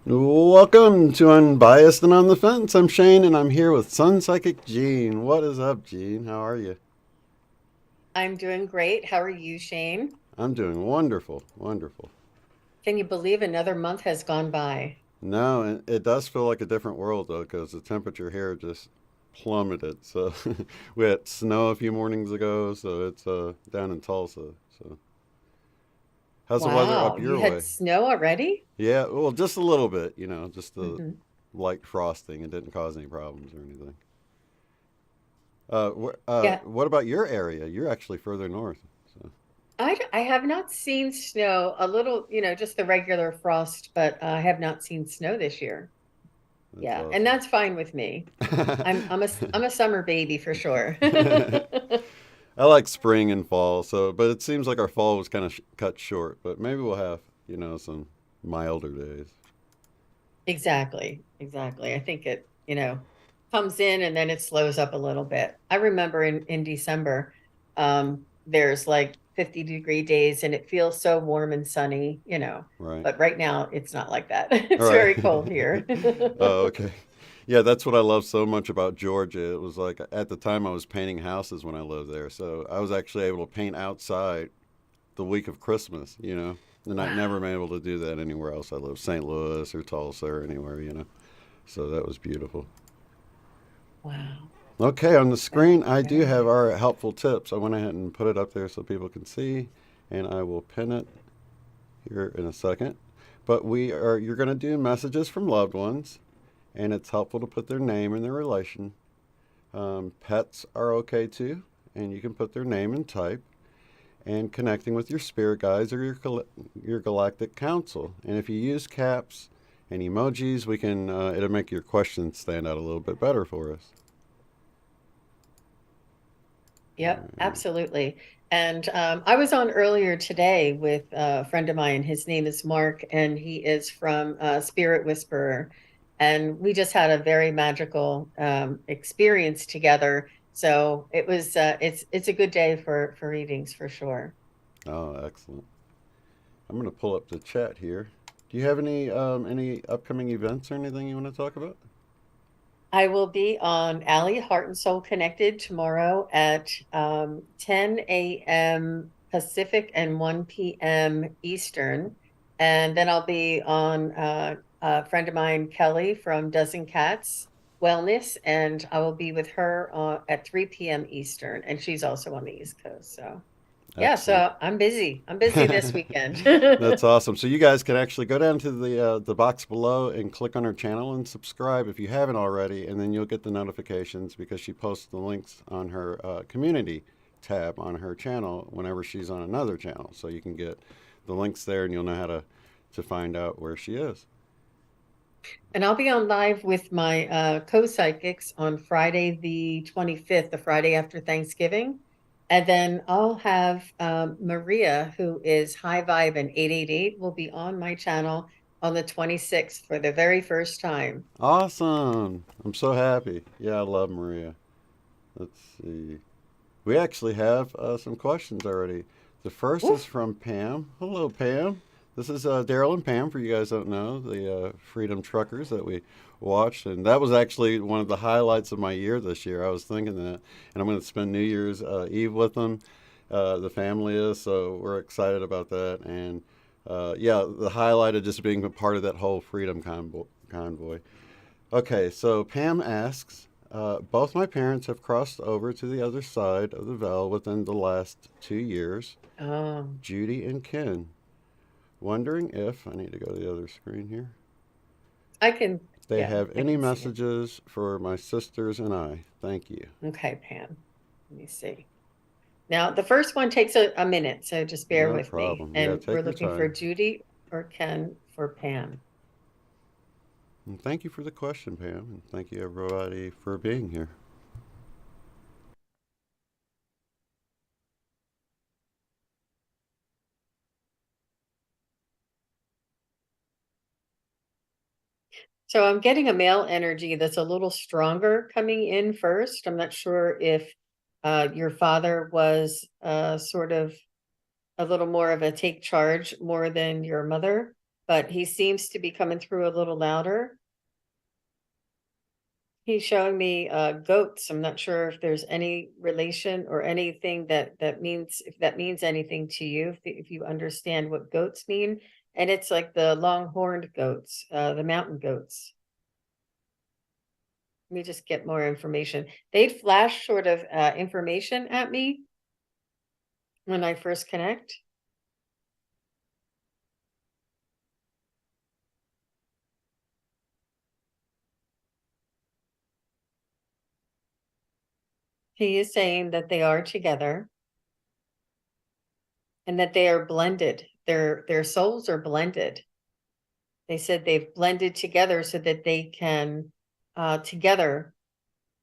Welcome to Unbiased and on the Fence. I'm Shane and I'm here with SunPsychic Jean. What is up, Jean? How are you? I'm doing great. How are you, Shane? I'm doing wonderful, wonderful. Can you believe another month has gone by? No, it does feel like a different world though, because the temperature here just plummeted. So we had snow a few mornings ago, so it's down in Tulsa. So how's the weather up Wow, you your had way? snow already? Yeah, well, just a little bit, just a Hmm. light frosting. It didn't cause any problems or anything. Yeah, What about your area? You're actually further north. So I have not seen snow, a little, just the regular frost, but I have not seen snow this year. that's Yeah, and awesome. that's fine with me. I'm a summer baby for sure. I like spring and fall, but it seems like our fall was kind of cut short. But maybe we'll have, some milder days. Exactly, exactly. I think it, comes in and then it slows up a little bit. I remember in December, there's like 50-degree days and it feels so warm and sunny, Right. but right now it's not like that. All It's right. very cold here. Oh, okay. Yeah, that's what I love so much about Georgia. It was like at the time I was painting houses when I lived there, so I was actually able to paint outside the week of Christmas, and I'd never Wow. been able to do that anywhere else. I lived St. Louis or Tulsa or anywhere, So that was beautiful. Wow. Okay, on the Well, screen, I do very have nice. our helpful tips. I went ahead and put it up there so people can see, and I will pin it here in a second. But you're going to do messages from loved ones, and it's helpful to put their name and their relation. Pets are okay too, and you can put their name and type, and connecting with your spirit guides or your galactic council. And if you use caps and emojis, it'll make your questions stand out a little bit better for us. All Yep, right. absolutely. And I was on earlier today with a friend of mine. His name is Mark, and he is from Spirit Whisperer. And we just had a very magical experience together. So it's a good day for readings for sure. Oh, excellent. I'm going to pull up the chat here. Do you have any upcoming events or anything you want to talk about? I will be on Alley Heart and Soul Connected tomorrow at 10 a.m. Pacific and 1 p.m. Eastern. And then I'll be on a friend of mine, Kelly from Dozen Cats Wellness, and I will be with her at 3 p.m. Eastern. And she's also on the East Coast. So, yeah, Excellent. so I'm busy. I'm busy this weekend. That's awesome. So you guys can actually go down to the box below and click on her channel and subscribe if you haven't already, and then you'll get the notifications because she posts the links on her community tab on her channel whenever she's on another channel. So you can get the links there, and you'll know how to find out where she is. And I'll be on live with my co-psychics on Friday the 25th, the Friday after Thanksgiving. And then I'll have Maria, who is High Vibe and 888, will be on my channel on the 26th for the very first time. Awesome! I'm so happy. Yeah, I love Maria. Let's see. We actually have some questions already. The first is Oof. from Pam. Hello, Pam. This is Daryl and Pam, for you guys that don't know, the Freedom Truckers that we watched. And that was actually one of the highlights of my year this year. I was thinking that. And I'm going to spend New Year's Eve with them. The family is, so we're excited about that. And yeah, the highlight of just being a part of that whole Freedom Convoy. Okay, so Pam asks, both my parents have crossed over to the other side of the veil within the last 2 years. Oh, Judy and Ken. Wondering if, I need to go to the other screen here, I can, they yeah, have I any can see it. messages for my sisters and I. Thank you. Okay, Pam. Let me see. Now, the first one takes a minute, so just bear No with me. problem. Yeah, And we're take your looking for time. Judy or Ken for Pam. And thank you for the question, Pam. And thank you, everybody, for being here. So I'm getting a male energy that's a little stronger coming in first. I'm not sure if your father was sort of a little more of a take charge more than your mother. but he seems to be coming through a little louder. He's showing me goats. I'm not sure if there's any relation or anything that means, if that means anything to you, if you understand what goats mean. And it's like the long-horned goats, the mountain goats. Let me just get more information. They flash sort of information at me when I first connect. He is saying that they are together and that they are blended. Their souls are blended. They said they've blended together so that they can together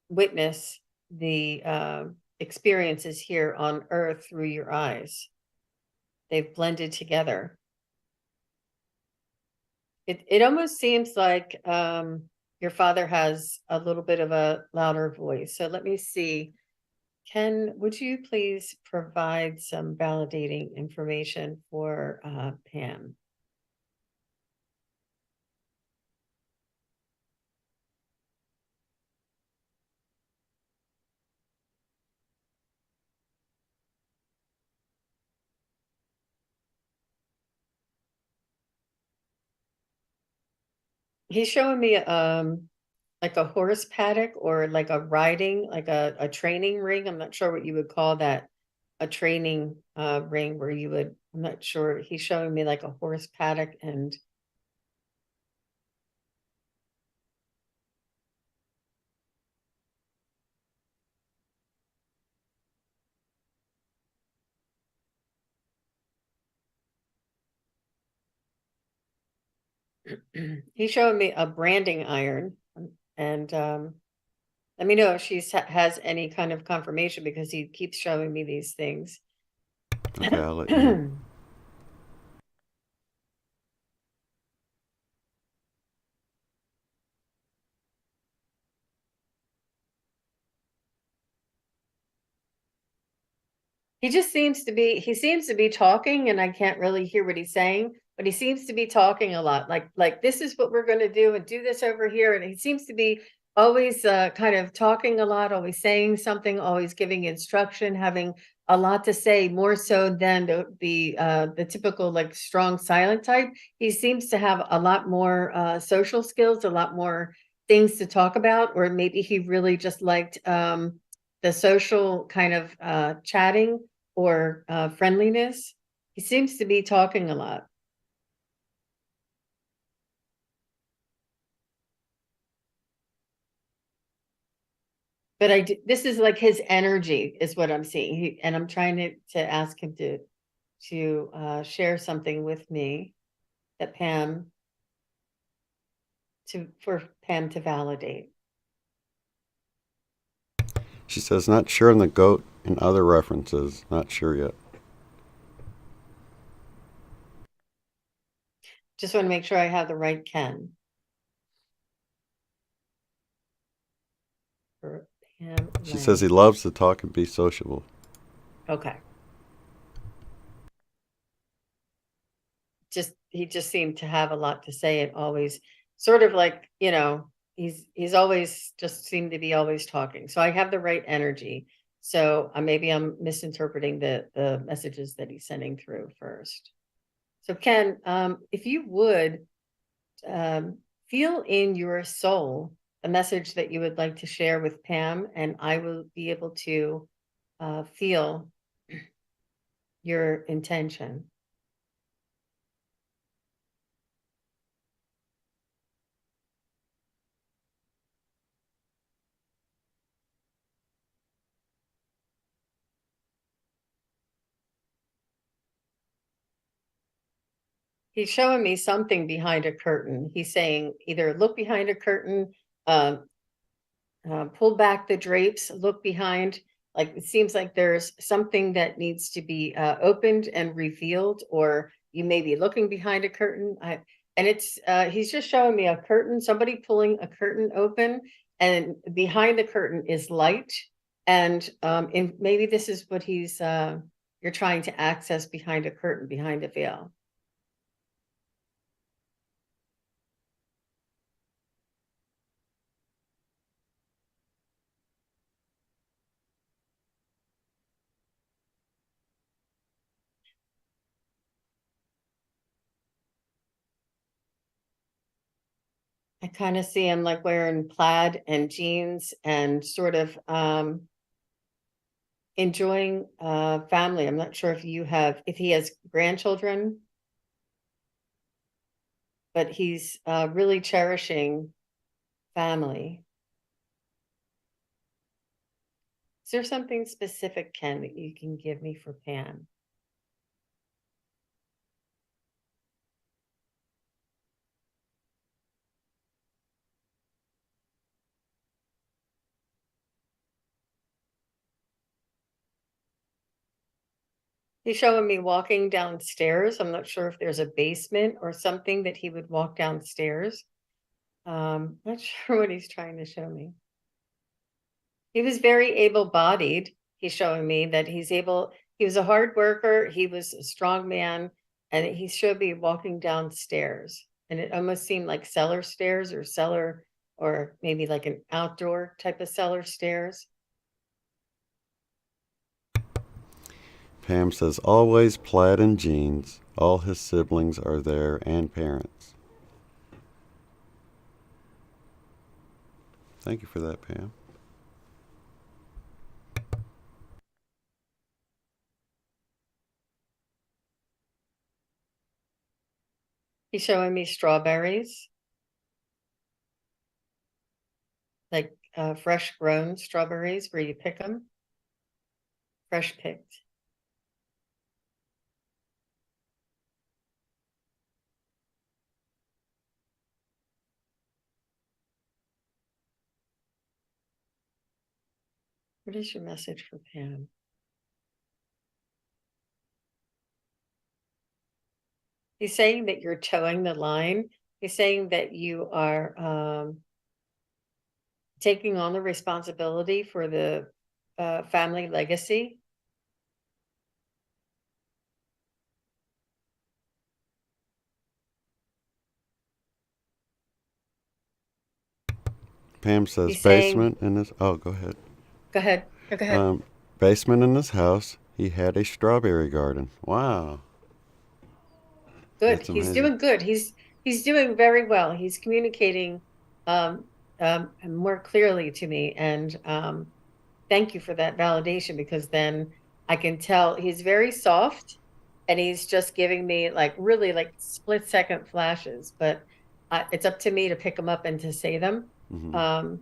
witness the experiences here on earth through your eyes. They've blended together. It almost seems like your father has a little bit of a louder voice. So let me see. Ken, would you please provide some validating information for Pam? He's showing me like a horse paddock or like a riding, like a training ring. I'm not sure what you would call that. A training ring where you would, I'm not sure. He's showing me like a horse paddock and he's showing me a branding iron. And let me know if she has any kind of confirmation because he keeps showing me these things. Okay, I'll let you know. He seems to be talking and I can't really hear what he's saying, but he seems to be talking a lot. Like this is what we're going to do and do this over here. And he seems to be always kind of talking a lot, always saying something, always giving instruction, having a lot to say, more so than the typical like strong silent type. He seems to have a lot more social skills, a lot more things to talk about, or maybe he really just liked the social kind of chatting or friendliness. He seems to be talking a lot. But this is like his energy is what I'm seeing. And I'm trying to ask him to share something with me that for Pam to validate. She says, not sure on the goat and other references. Not sure yet. Just want to make sure I have the right Ken. For Pam She says he Lang. loves to talk and be sociable. Okay. He just seemed to have a lot to say. It always sort of like, he's always just seemed to be always talking. So I have the right energy. So maybe I'm misinterpreting the messages that he's sending through first. So Ken, if you would feel in your soul a message that you would like to share with Pam, and I will be able to feel your intention. He's showing me something behind a curtain. He's saying either look behind a curtain, um, pull back the drapes, look behind. Like it seems like there's something that needs to be opened and revealed, or you may be looking behind a curtain. And it's he's just showing me a curtain, somebody pulling a curtain open, and behind the curtain is light. And maybe this is what you're trying to access behind a curtain, behind a veil. I kind of see him like wearing plaid and jeans and sort of enjoying family. I'm not sure if he has grandchildren, but he's really cherishing family. Is there something specific, Ken, that you can give me for Pam? He's showing me walking downstairs. I'm not sure if there's a basement or something that he would walk downstairs. Not sure what he's trying to show me. He was very able-bodied. He's showing me that he was a hard worker, he was a strong man, and he showed me walking downstairs. And it almost seemed like cellar stairs or maybe like an outdoor type of cellar stairs. Pam says, always plaid and jeans. All his siblings are there and parents. Thank you for that, Pam. He's showing me strawberries, like fresh grown strawberries where you pick them, fresh picked. What is your message for Pam? He's saying that you're towing the line. He's saying that you are taking on the responsibility for the family legacy. Pam says, He's saying, basement in his. Oh, go ahead. go ahead. Go ahead. Basement in his house. He had a strawberry garden. Wow. Good. That's He's amazing. doing good. He's doing very well. He's communicating um, more clearly to me, and thank you for that validation, because then I can tell he's very soft, and he's just giving me like really like split-second flashes. But it's up to me to pick them up and to say them. Mm-hmm. Um,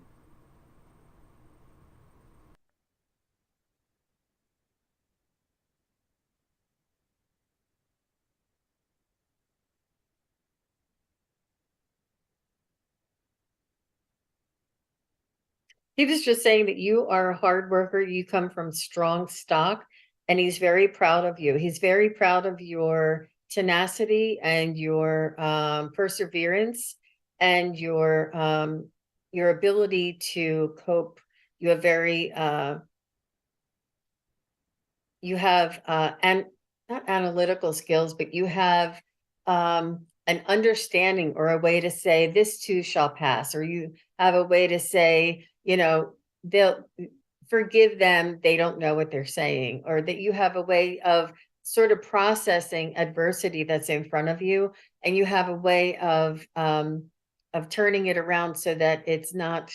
He was just saying that you are a hard worker. You come from strong stock, and he's very proud of you. He's very proud of your tenacity and your perseverance and your ability to cope. You have very you have and not analytical skills, but you have an understanding or a way to say this too shall pass, or you have a way to say, they'll forgive them, they don't know what they're saying, or that you have a way of sort of processing adversity that's in front of you, and you have a way of turning it around so that it's not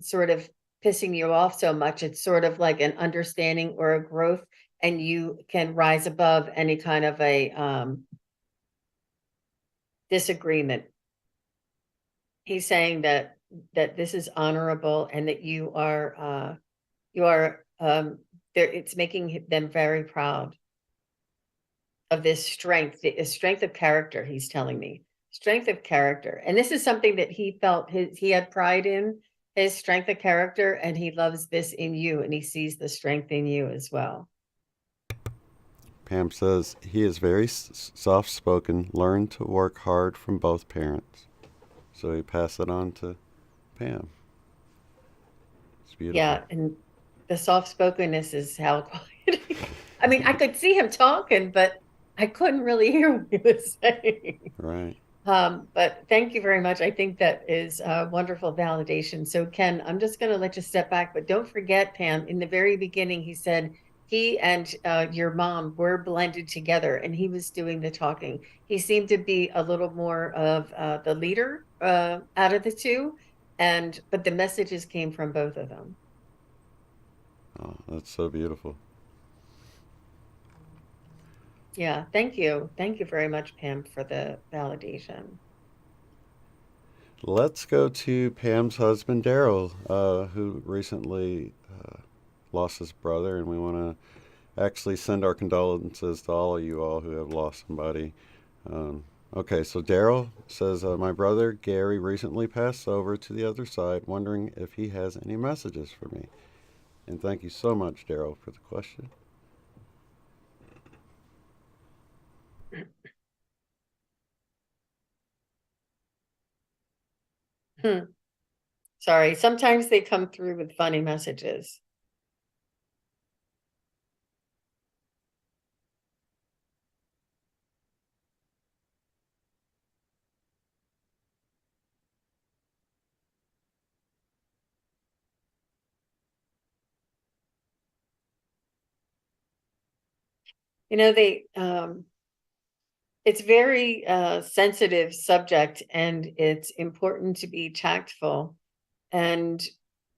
sort of pissing you off so much. It's sort of like an understanding or a growth, and you can rise above any kind of a disagreement. He's saying that this is honorable, and that you are there. It's making them very proud of this strength, the strength of character. He's telling me strength of character, and this is something that he felt he had pride in, his strength of character, and he loves this in you, and he sees the strength in you as well. Pam says, he is very soft spoken, learned to work hard from both parents. So he passed it on to Pam. It's beautiful. Yeah, and the soft spokenness is how quiet. I mean, I could see him talking, but I couldn't really hear what he was saying. Right. But thank you very much. I think that is a wonderful validation. So, Ken, I'm just going to let you step back, but don't forget, Pam, in the very beginning, he said he and your mom were blended together, and he was doing the talking. He seemed to be a little more of the leader out of the two, but the messages came from both of them. Oh, that's so beautiful. Yeah, thank you very much, Pam, for the validation. Let's go to Pam's husband, Daryl, who recently lost his brother, and we want to actually send our condolences to all of you all who have lost somebody. Um, okay, so Daryl says, my brother Gary recently passed over to the other side, wondering if he has any messages for me. And thank you so much, Daryl, for the question. Hmm. Sorry, sometimes they come through with funny messages. You know, it's very sensitive subject, and it's important to be tactful. And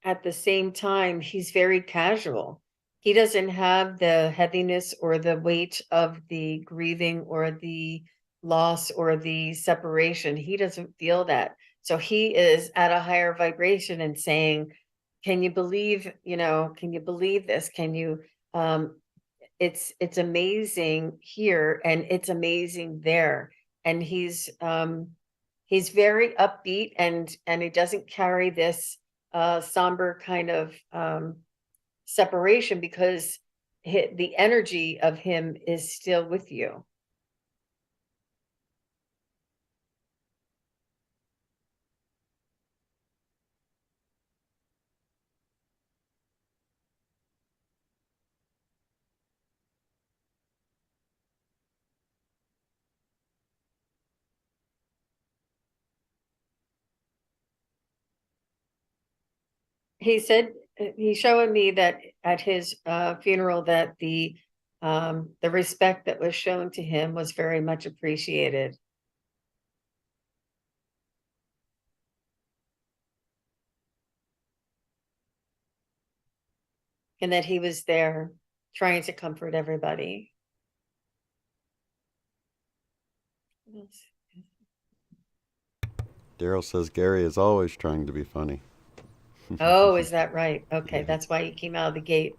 at the same time, he's very casual. He doesn't have the heaviness or the weight of the grieving or the loss or the separation. He doesn't feel that. So he is at a higher vibration and saying, can you believe, can you believe this? Can you um it's amazing here and it's amazing there. And he's very upbeat, and he doesn't carry this somber kind of separation, because the energy of him is still with you. He's showing me that at his funeral, that the respect that was shown to him was very much appreciated, and that he was there trying to comfort everybody. Daryl says Gary is always trying to be funny. Oh, is that right? Okay, Yeah. that's why he came out of the gate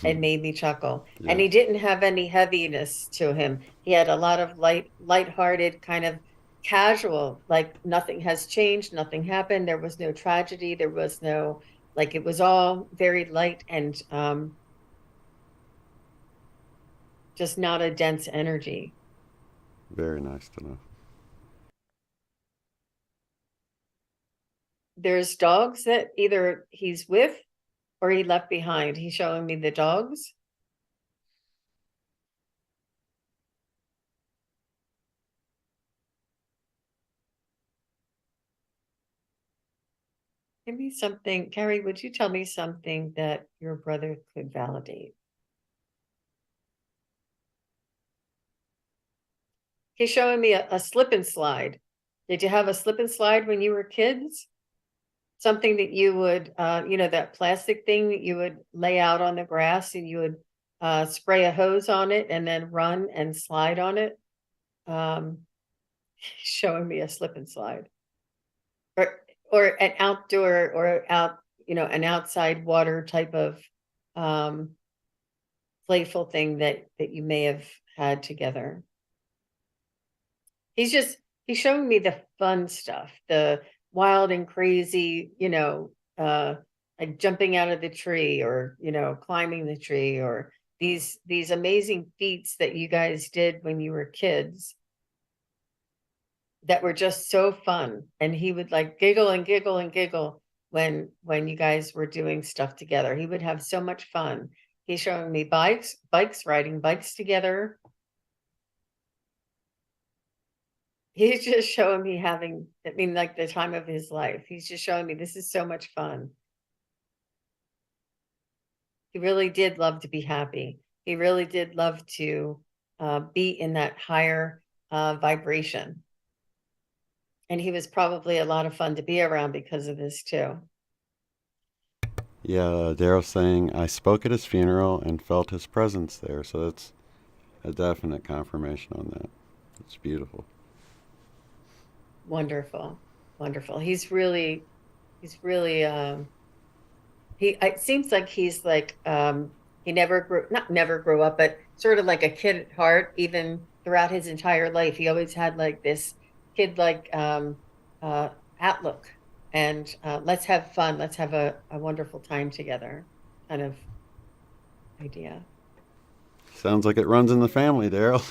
and made me chuckle. And Yeah. he didn't have any heaviness to him. He had a lot of lighthearted, kind of casual, like nothing has changed, nothing happened, there was no tragedy, there was no, like, it was all very light, and just not a dense energy. Very nice to know. There's dogs that either he's with or he left behind. He's showing me the dogs. Give me something, Carrie, would you tell me something that your brother could validate? He's showing me a slip and slide. Did you have a slip and slide when you were kids? Something that you would, that plastic thing that you would lay out on the grass, and you would spray a hose on it and then run and slide on it. Um, Showing me a slip and slide, or an outdoor, or an outside water type of um, playful thing that you may have had together. He's showing me the fun stuff, the wild and crazy, like jumping out of the tree, or, climbing the tree, or these amazing feats that you guys did when you were kids that were just so fun. And he would like giggle and giggle and giggle when you guys were doing stuff together. He would have so much fun. He's showing me riding bikes together. He's just showing me like the time of his life. He's just showing me this is so much fun. He really did love to be happy. He really did love to be in that higher vibration. And he was probably a lot of fun to be around because of this too. Yeah, Daryl saying I spoke at his funeral and felt his presence there, so that's a definite confirmation on that. It's beautiful. Wonderful. Wonderful. He's really he it seems like he's like he never grew not never grew up, but sort of like a kid at heart, even throughout his entire life. He always had like this kid like uh outlook and let's have fun, let's have a wonderful time together kind of idea. Sounds like it runs in the family, Daryl.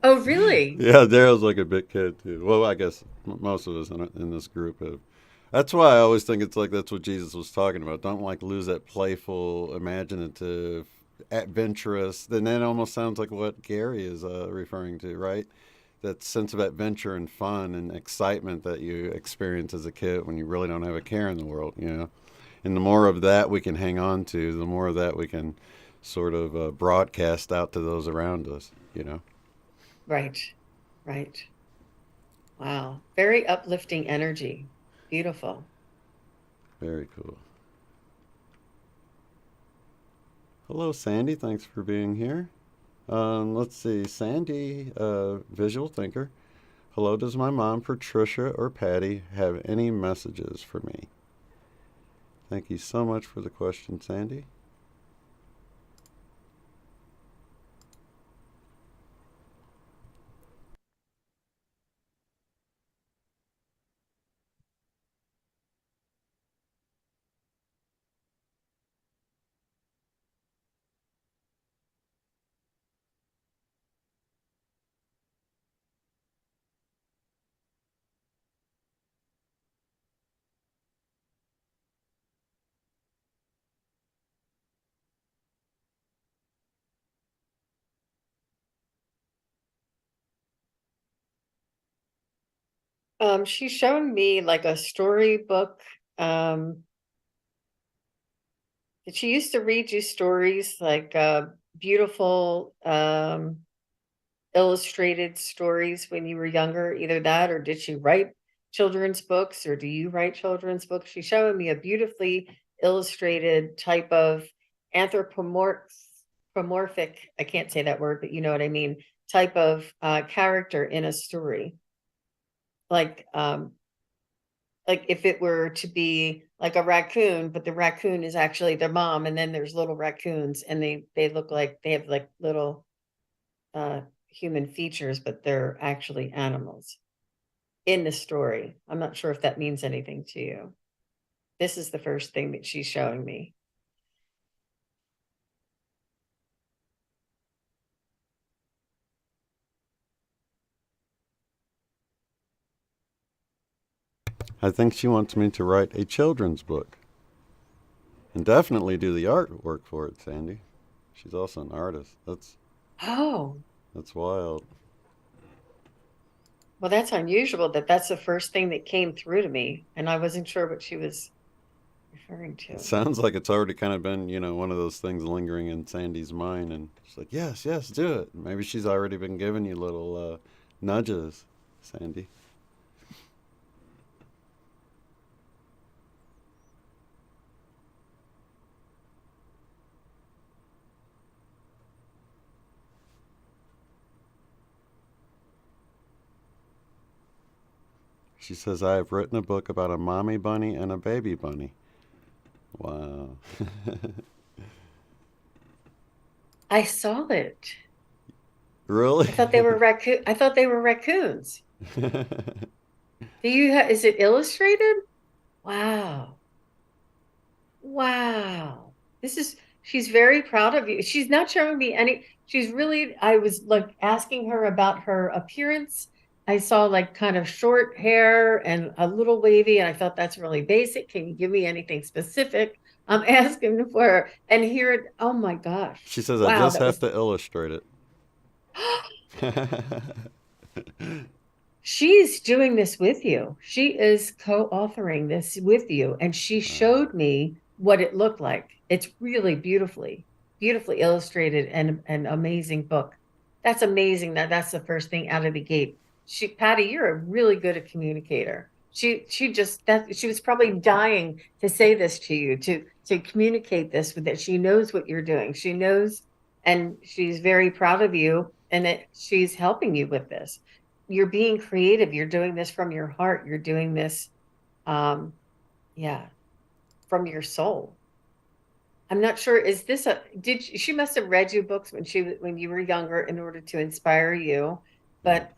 Oh, really? Yeah, Daryl's like a big kid too. Well, I guess most of us in this group have. That's why I always think it's like that's what Jesus was talking about. Don't like lose that playful, imaginative, adventurous. Then that almost sounds like what Gary is referring to, right? That sense of adventure and fun and excitement that you experience as a kid when you really don't have a care in the world, you know. And the more of that we can hang on to, the more of that we can sort of broadcast out to those around us, you know. Right. Right. Wow. Very uplifting energy. Beautiful. Very cool. Hello, Sandy. Thanks for being here. Let's see. Sandy, visual thinker. Hello, does my mom, Patricia or Patty, have any messages for me? Thank you so much for the question, Sandy. She's shown me like a storybook. Um, she used to read you stories like beautiful illustrated stories when you were younger, either that or did she write children's books or do you write children's books? She's showing me a beautifully illustrated type of anthropomorphic, I can't say that word, but you know what I mean, type of character in a story. Like like if it were to be like a raccoon, but the raccoon is actually their mom, and then there's little raccoons, and they look like they have like little human features, but they're actually animals in the story. I'm not sure if that means anything to you. This is the first thing that she's showing me. I think she wants me to write a children's book and definitely do the artwork for it, Sandy. She's also an artist. Oh, That's wild. well, that's unusual that that's the first thing that came through to me, and I wasn't sure what she was referring It to. sounds like it's already kind of been, one of those things lingering in Sandy's mind, and she's like, "Yes, yes, do it." Maybe she's already been giving you little nudges, Sandy. She says, "I have written a book about a mommy bunny and a baby bunny." Wow. I saw it. Really? I thought they were raccoons. Do you is it illustrated? Wow. Wow. She's very proud of you. She's not showing me any, she's really, I was like asking her about her appearance. I saw like kind of short hair and a little wavy, and I thought that's really basic. Can you give me anything specific? I'm asking for her, and here it, oh my gosh. She says, "I Wow, just that have was, to illustrate it." she's doing this with you. She is co-authoring this with you, and she Wow. showed me what it looked like. It's really beautifully. beautifully illustrated and an amazing book. That's amazing that that's the first thing out of the gate. Patty, you're a really good at communicator. She just that she was probably dying to say this to you, to communicate this with that. She knows what you're doing. She knows, and she's very proud of you, and that she's helping you with this. You're being creative. You're doing this from your heart. You're doing this, um, yeah, from your soul. I'm not sure. Is this a she must have read you books when you were younger in order to inspire you, Yeah. but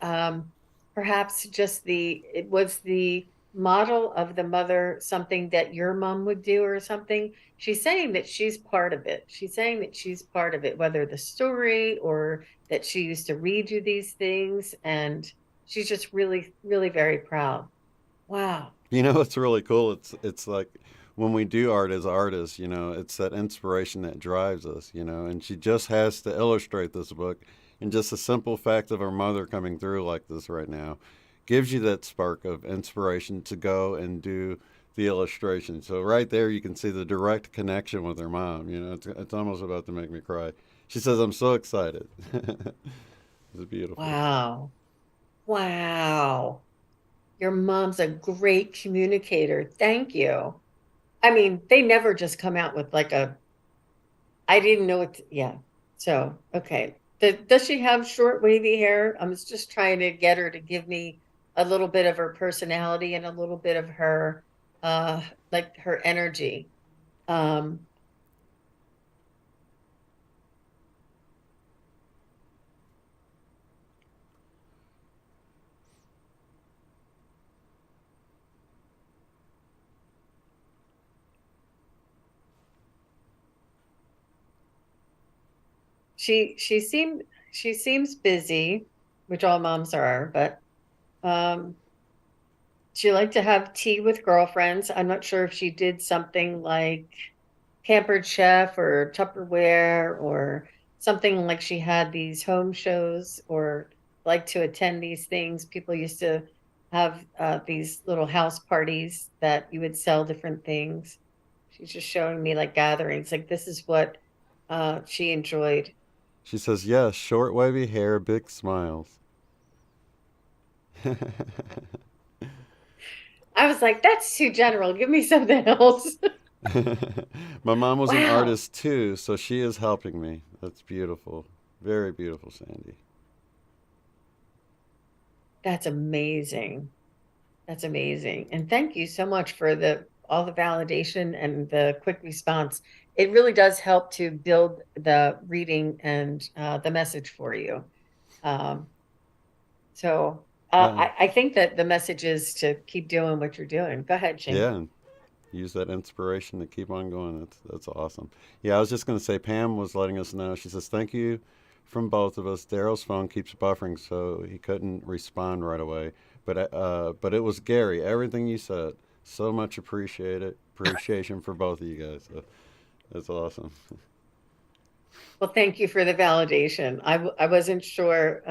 perhaps just it was the model of the mother something that your mom would do or something. She's saying that she's part of it. She's saying that she's part of it, whether the story or that she used to read you these things, and she's just really, really very proud. Wow. You know, it's really cool. It's like when we do art as artists, you know, it's that inspiration that drives us, you know, and she just has to illustrate this book. And just the simple fact of her mother coming through like this right now gives you that spark of inspiration to go and do the illustration. So right there you can see the direct connection with her mom. You know, it's almost about to make me cry. She says, "I'm so excited." It's beautiful. Wow. Wow. Your mom's a great communicator. Thank you. I mean, they never just come out with like I didn't know it. Yeah. So, okay. Does she have short, wavy hair? I was just trying to get her to give me a little bit of her personality and a little bit of her, uh, like her energy. Um, she seemed she seems busy, which all moms are, but um, she liked to have tea with girlfriends. I'm not sure if she did something like Pampered Chef or Tupperware or something like she had these home shows or like to attend these things. People used to have these little house parties that you would sell different things. She's just showing me like gatherings. Like this is what she enjoyed. She says, "Yes, short wavy hair, big smiles." I was like, that's too general. Give me something else. My mom was an Wow, artist too, so she is helping me. That's beautiful. Very beautiful, Sandy. that's amazing. That's amazing. And thank you so much for the all the validation and the quick response. It really does help to build the reading and the message for you. Um, so Uh, I think that the message is to keep doing what you're doing. Go ahead, Shane. yeah, and use that inspiration to keep on going. That's awesome. Yeah, I was just gonna say Pam was letting us know. She says thank you from both of us. Daryl's phone keeps buffering, so he couldn't respond right away. But it was Gary. Everything you said, so much appreciation for both of you guys. So that's awesome. Well, thank you for the validation. I wasn't sure,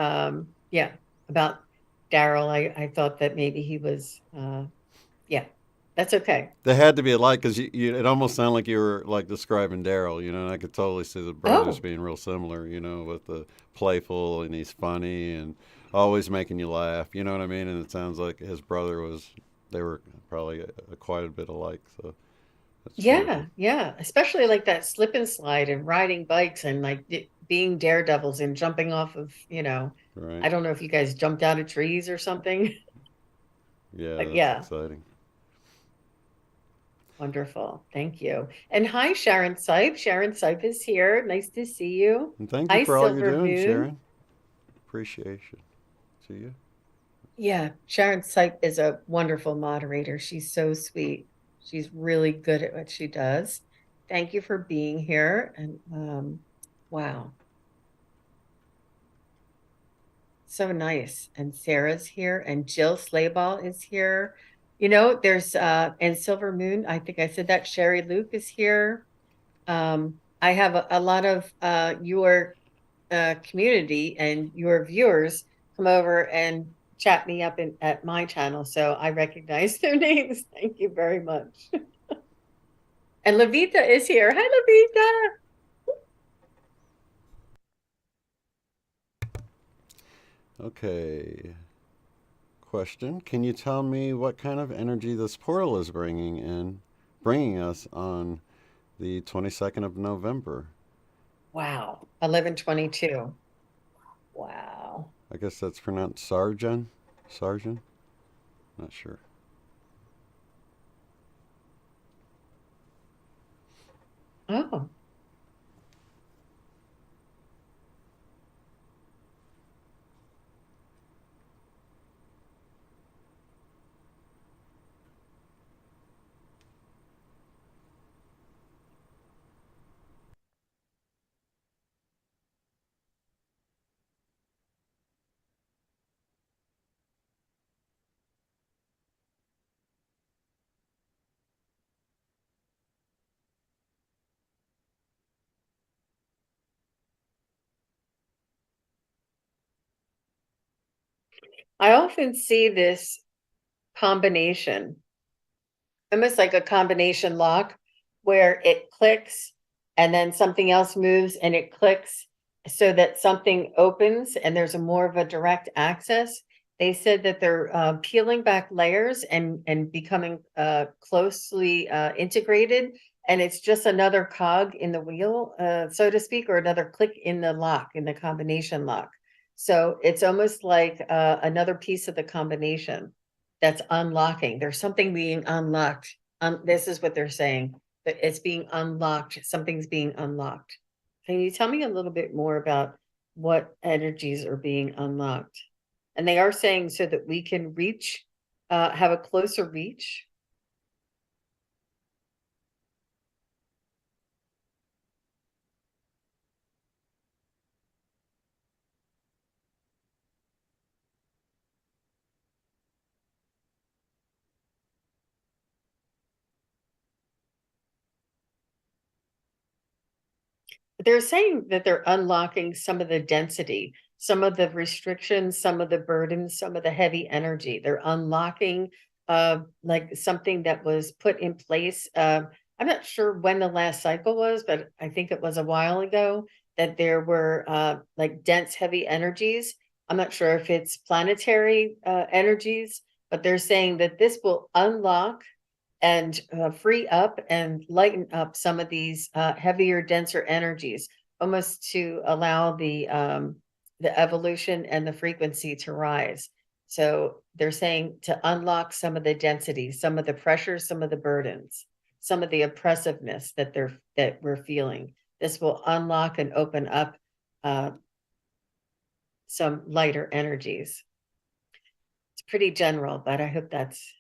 yeah, about Daryl. I thought that maybe he was, yeah, that's okay. They had to be alike because it almost sounded like you were like describing Daryl, you know, and I could totally see the brothers Oh, being real similar, you know, with the playful and he's funny and always making you laugh, you know what I mean? And it sounds like his brother was, they were probably quite a bit alike, so that's yeah, beautiful. yeah. Especially like that slip and slide and riding bikes and like being daredevils and jumping off of, Right? I don't know if you guys jumped out of trees or something, Yeah, but that's yeah, exciting. wonderful. Thank you. And hi, Sharon Sipe. Sharon Sipe is here. Nice to see you. And thank you Hi, for all you're Silver doing, Moon. Sharon. Appreciation to you. Yeah, Sharon Sipe is a wonderful moderator. She's so sweet. She's really good at what she does. Thank you for being here. And wow, so nice. And Sarah's here, and Jill Slayball is here. There's and Silver Moon. I think I said that. Sherry Luke is here. I have a lot of your community and your viewers come over and chat me up at my channel. So I recognize their names. Thank you very much. And Levita is here. Hi, Levita. Okay. Question. Can you tell me what kind of energy this portal is bringing us on the 22nd of November? Wow. 1122. Wow. I guess that's pronounced Sarjan? Sarjan? Not sure. Oh, I often see this combination, almost like a combination lock where it clicks and then something else moves and it clicks so that something opens and there's a more of a direct access. They said that they're peeling back layers and becoming closely integrated, and it's just another cog in the wheel, so to speak, or another click in the lock, in the combination lock. So it's almost like another piece of the combination that's unlocking. There's something being unlocked. This is what they're saying, that it's being unlocked. Something's being unlocked. Can you tell me a little bit more about what energies are being unlocked? And they are saying so that we can reach, have a closer reach. They're saying that they're unlocking some of the density, some of the restrictions, some of the burdens, some of the heavy energy. They're unlocking like something that was put in place. I'm not sure when the last cycle was, but I think it was a while ago that there were like dense, heavy energies. I'm not sure if it's planetary energies, but they're saying that this will unlock and free up and lighten up some of these heavier, denser energies, almost to allow the evolution and the frequency to rise. So they're saying to unlock some of the density, some of the pressures, some of the burdens, some of the oppressiveness that we're feeling. This will unlock and open up uh, some lighter energies. It's pretty general, but I hope that's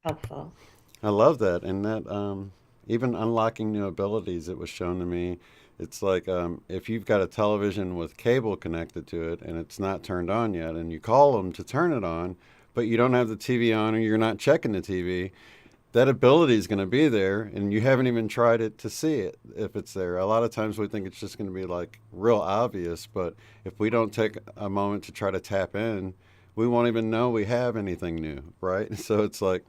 helpful. I love that. And that, even unlocking new abilities, it was shown to me. It's like if you've got a television with cable connected to it and it's not turned on yet, and you call them to turn it on, but you don't have the TV on or you're not checking the TV, that ability is going to be there and you haven't even tried it to see it if it's there. A lot of times we think it's just going to be like real obvious, but if we don't take a moment to try to tap in, we won't even know we have anything new, right? So it's like,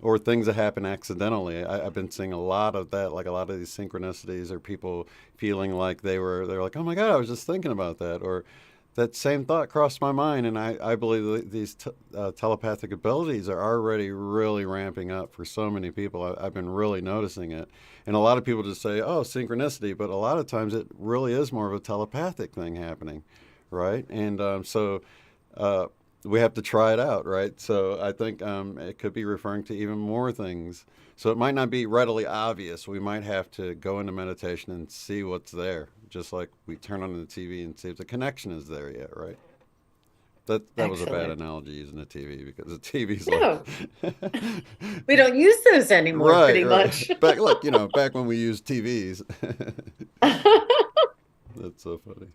or things that happen accidentally. I've been seeing a lot of that, like a lot of these synchronicities, or people feeling like they're like, oh my god, I was just thinking about that, or that same thought crossed my mind, and I believe that these telepathic abilities are already really ramping up for so many people. I've been really noticing it, and a lot of people just say, "Oh, synchronicity," but a lot of times it really is more of a telepathic thing happening, right? And uh, we have to try it out, right? So I think it could be referring to even more things. So it might not be readily obvious. We might have to go into meditation and see what's there, just like we turn on the TV and see if the connection is there yet, right? That was a bad Excellent. analogy using the TV because the TV's like, No, we don't use those anymore, right, pretty right. much. Back look, back when we used TVs. That's so funny.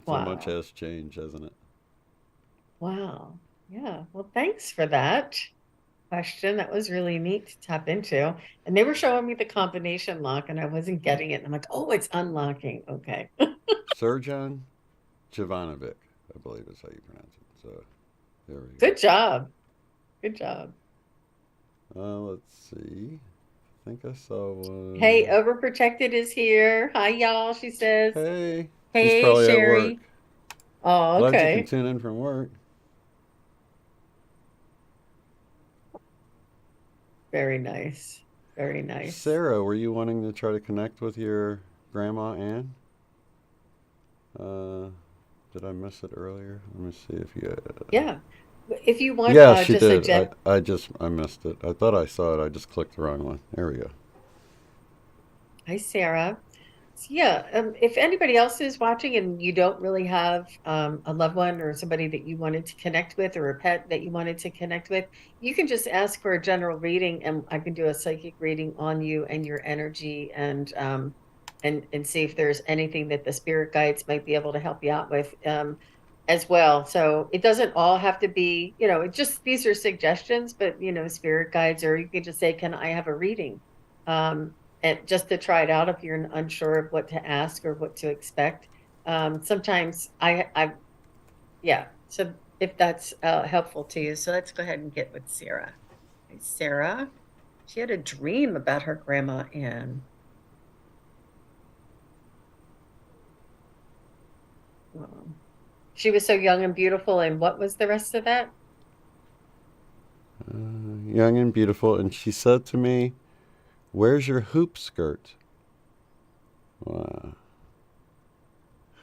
So much Wow. has changed, hasn't it? Wow. Yeah. Well, thanks for that question. That was really neat to tap into. And they were showing me the combination lock and I wasn't getting it. And I'm like, oh, it's unlocking. Okay. Surgeon Jovanovic, I believe is how you pronounce it. So there we go. Good job. Good job. Let's see. I think I saw Hey, one. Overprotected is here. Hi, y'all, she says. Hey, she's Hey, probably at work. Sherry. Oh, Glad you can okay. tune in from work. Very nice. Very nice. Sarah, were you wanting to try to connect with your grandma Ann? Uh, did I miss it earlier? Let me see if you. Yeah. If you want, Yeah, she just a did. gen. I missed it. I thought I saw it. I just clicked the wrong one. There we go. Hi, Sarah. So, yeah, if anybody else is watching and you don't really have a loved one or somebody that you wanted to connect with or a pet that you wanted to connect with, you can just ask for a general reading and I can do a psychic reading on you and your energy and see if there's anything that the spirit guides might be able to help you out with as well. So it doesn't all have to be, it just these are suggestions, but spirit guides, or you can just say, "Can I have a reading?" And just to try it out if you're unsure of what to ask or what to expect. Sometimes yeah. So if that's helpful to you, so let's go ahead and get with Sarah. Hey, Sarah, she had a dream about her grandma Anne. She was so young and beautiful. And what was the rest of that? Young and beautiful, and she said to me, "Where's your hoop skirt?" Wow,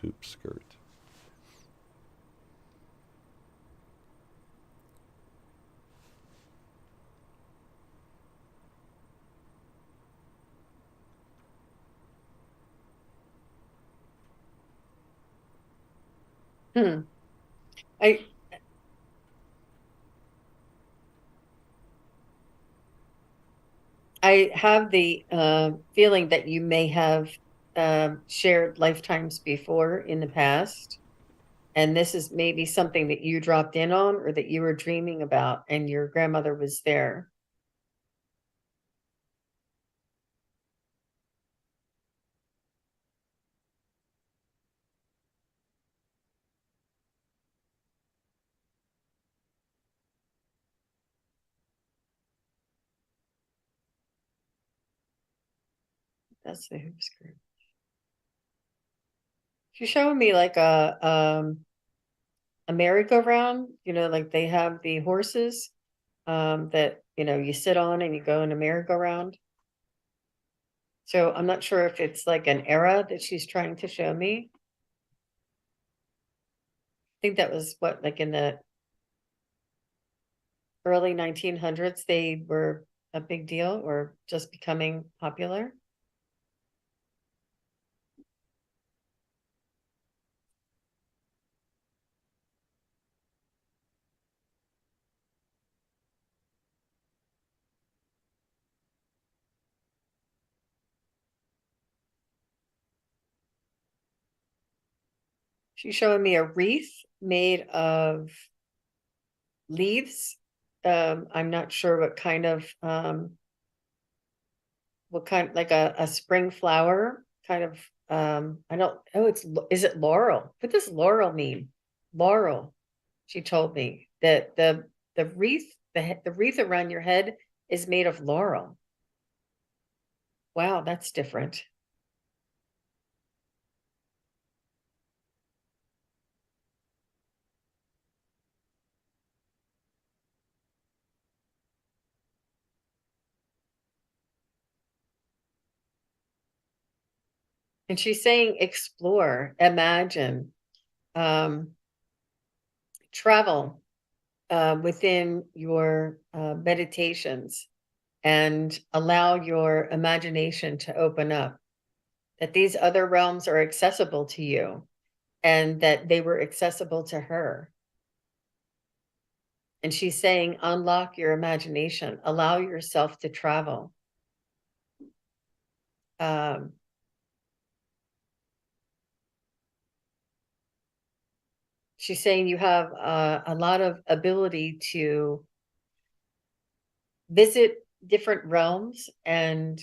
hoop skirt. Hmm. I I have the feeling that you may have shared lifetimes before in the past. And this is maybe something that you dropped in on or that you were dreaming about and your grandmother was there. That's the hoop skirt. She's showing me like a merry-go-round, like they have the horses that you sit on and you go in a merry-go-round. So I'm not sure if it's like an era that she's trying to show me. I think that was what, like in the early 1900s, they were a big deal or just becoming popular. She's showing me a wreath made of leaves. I'm not sure what kind, like a spring flower kind of. I don't. Oh, is it laurel? What does laurel mean? Laurel. She told me that the wreath the wreath around your head is made of laurel. Wow, that's different. And she's saying explore, imagine, um, travel within your meditations and allow your imagination to open up, that these other realms are accessible to you and that they were accessible to her. And she's saying, unlock your imagination, allow yourself to travel. Um, she's saying you have a lot of ability to visit different realms and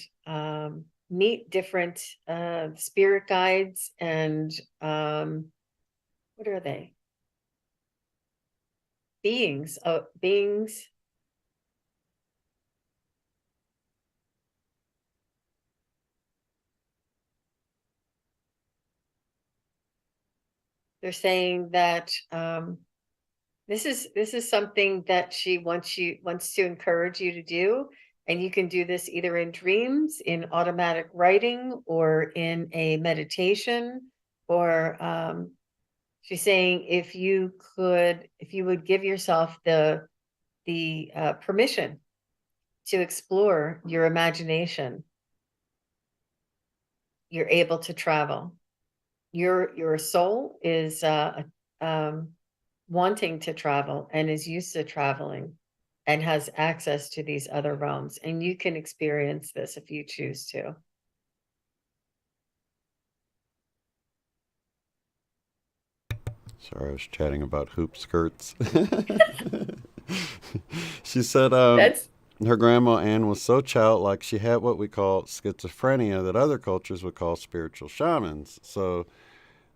meet different spirit guides and what are they? Beings. They're saying that this is something that she wants to encourage you to do, and you can do this either in dreams, in automatic writing, or in a meditation, or she's saying if you would give yourself the permission to explore your imagination, you're able to travel. Your soul is wanting to travel and is used to traveling and has access to these other realms, and you can experience this if you choose to. Sorry, I was chatting about hoop skirts. She said That's her grandma Ann was so childlike she had what we call schizophrenia that other cultures would call spiritual shamans. So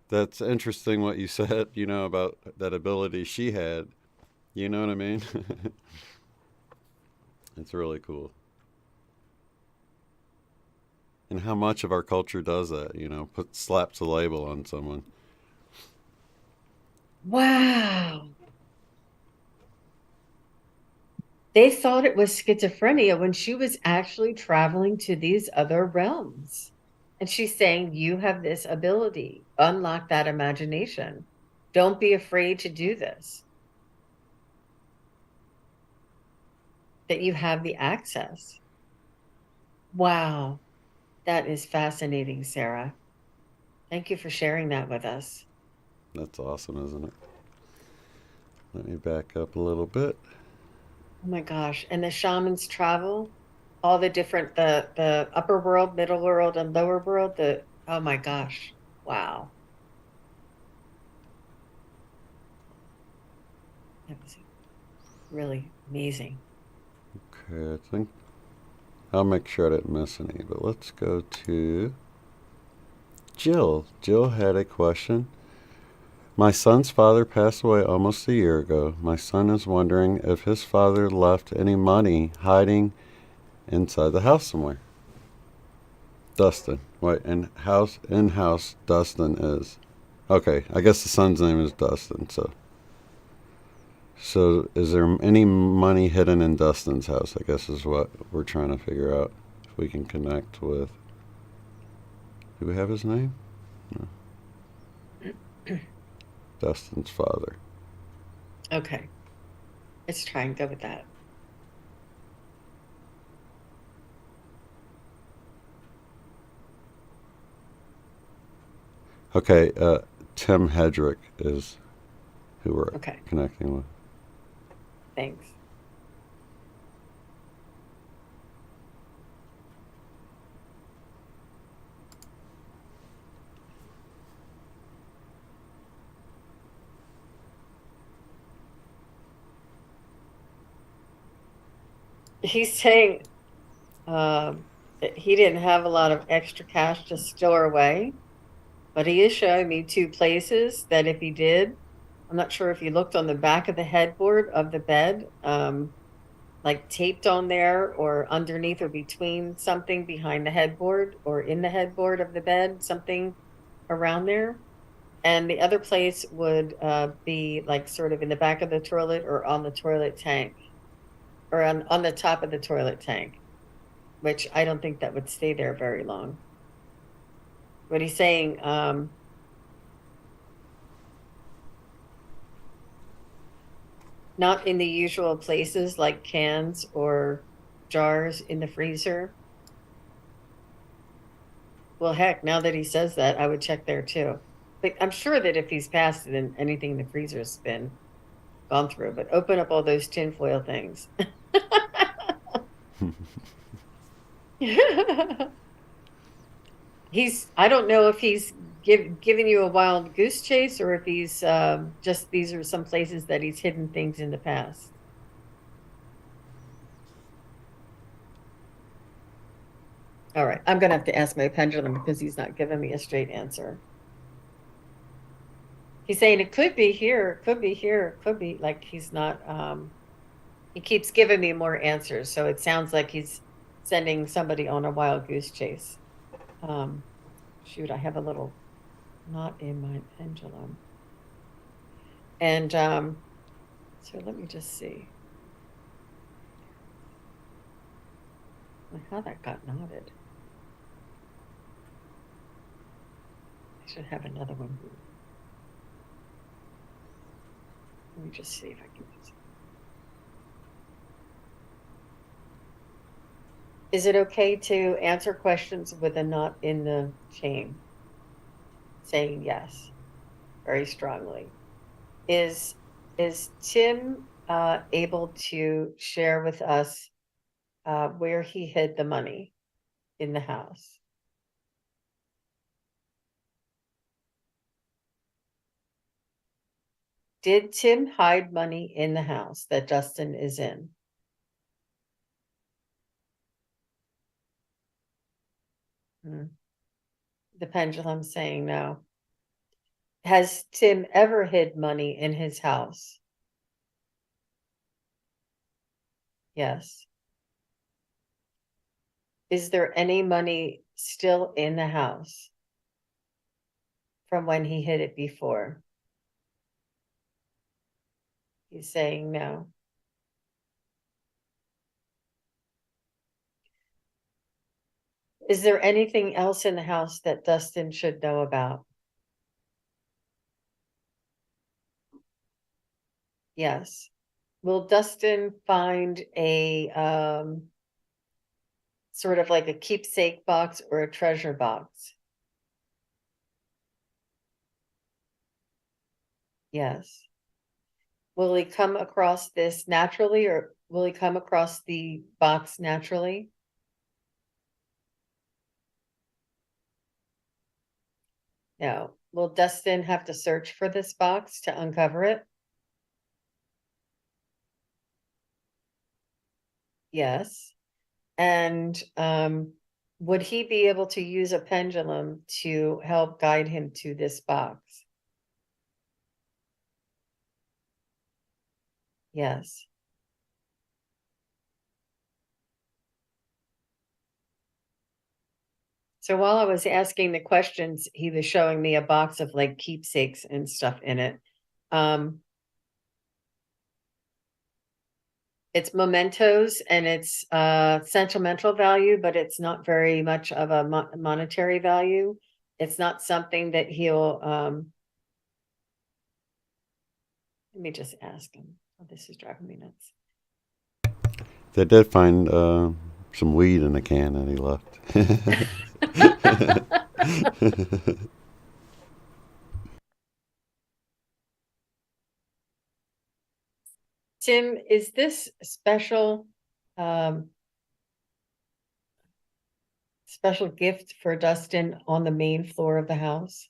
that's interesting what you said, about that ability she had. You know what I mean? It's really cool. And how much of our culture does that, slaps a label on someone. wow. They thought it was schizophrenia when she was actually traveling to these other realms. And she's saying, you have this ability, unlock that imagination. Don't be afraid to do this, that you have the access. Wow. That is fascinating, Sarah. Thank you for sharing that with us. That's awesome, isn't it? Let me back up a little bit. Oh my gosh. And the shamans travel, all the different, the upper world, middle world, and lower world, oh my gosh. Wow. That was really amazing. Okay, I think I'll make sure I didn't miss any, but let's go to Jill. Jill had a question. My son's father passed away almost a year ago. My son is wondering if his father left any money hiding inside the house somewhere. Dustin. Wait, in house Dustin is. Okay, I guess the son's name is Dustin, so is there any money hidden in Dustin's house? I guess is what we're trying to figure out. If we can connect with. Do we have his name? No. Dustin's father. Okay. Let's try and go with that. Okay, Tim Hedrick is who we're Okay. connecting with. Thanks. He's saying that he didn't have a lot of extra cash to store away, but he is showing me two places that if he did, I'm not sure if he looked on the back of the headboard of the bed, like taped on there or underneath or between something behind the headboard or in the headboard of the bed, something around there. And the other place would be like sort of in the back of the toilet or on the toilet tank or on the top of the toilet tank, which I don't think that would stay there very long. But he's saying, not in the usual places like cans or jars in the freezer. Well, heck, now that he says that, I would check there too. But I'm sure that if he's passed it, then anything in the freezer's been gone through. But open up all those tinfoil things. I don't know if he's giving you a wild goose chase or if he's just these are some places that he's hidden things in the past. All right, I'm gonna have to ask my pendulum because he's not giving me a straight answer. He's saying it could be here, it could be here, it could be like he's not he keeps giving me more answers, so it sounds like he's sending somebody on a wild goose chase. Shoot, I have a little knot in my pendulum. And so let me just see how that got knotted. I should have another one. Let me just see if I can use it. Is it okay to answer questions with a knot in the chain? Saying yes, very strongly. Is Tim able to share with us where he hid the money in the house? Did Tim hide money in the house that Dustin is in? The pendulum saying no. Has Tim ever hid money in his house? Yes. Is there any money still in the house from when he hid it before? He's saying no. Is there anything else in the house that Dustin should know about? Yes. Will Dustin find a sort of like a keepsake box or a treasure box? Yes. Will he come across this naturally, or will he come across the box naturally? No. Will Dustin have to search for this box to uncover it? Yes. And would he be able to use a pendulum to help guide him to this box? Yes. So while I was asking the questions, he was showing me a box of like keepsakes and stuff in it. It's mementos and it's sentimental value, but it's not very much of a monetary value. It's not something that he'll let me just ask him. Oh, this is driving me nuts. They did find some weed in the can that he left. Tim, is this um, special gift for Dustin on the main floor of the house?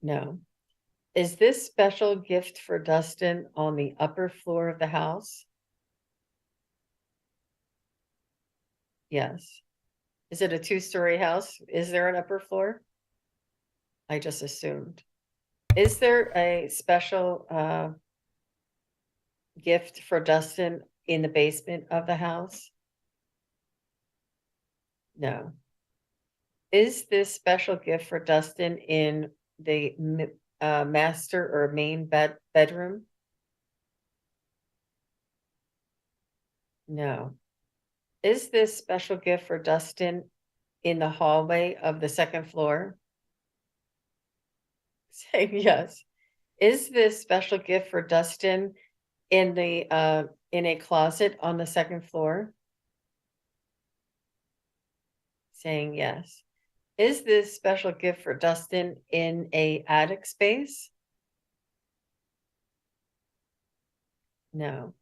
No. Is this special gift for Dustin on the upper floor of the house? Yes. Is it a two-story house? Is there an upper floor? I just assumed. Is there a special gift for Dustin in the basement of the house? No. Is this special gift for Dustin in the master or main bedroom? No. Is this special gift for Dustin in the hallway of the second floor? Saying yes. Is this special gift for Dustin in a closet on the second floor? Saying yes. Is this special gift for Dustin in a attic space? No.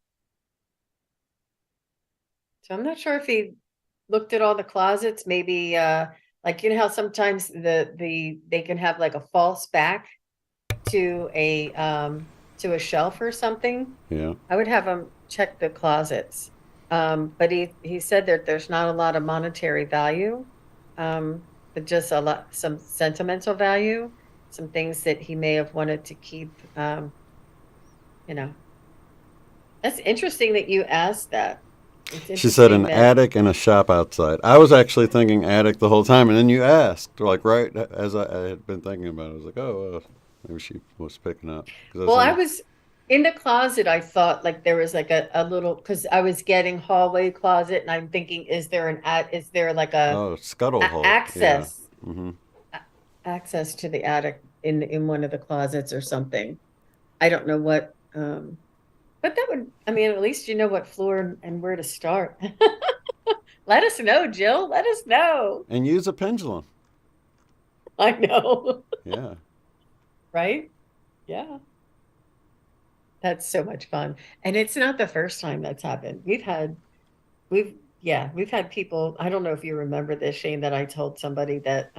So I'm not sure if he looked at all the closets, maybe like you know how sometimes they can have like a false back to a shelf or something. Yeah. I would have him check the closets. But he said that there's not a lot of monetary value, but just some sentimental value, some things that he may have wanted to keep. You know, that's interesting that you asked that. It's She said interesting an that, attic and a shop outside. I was actually thinking attic the whole time, and then you asked, like right as I had been thinking about it. I was like, oh, maybe she was picking up because I was well, I thinking, was in the closet. I thought like there was like a little, because I was getting hallway closet and I'm thinking, is there like oh, scuttle hole. Yeah. access, Hmm. a- access to the attic in one of the closets or something. I don't know what, but that would, I mean, at least you know what floor and where to start. Let us know, Jill. Let us know. And use a pendulum. I know. Yeah. Right? Yeah. That's so much fun. And it's not the first time that's happened. We've had people, I don't know if you remember this, Shane, that I told somebody that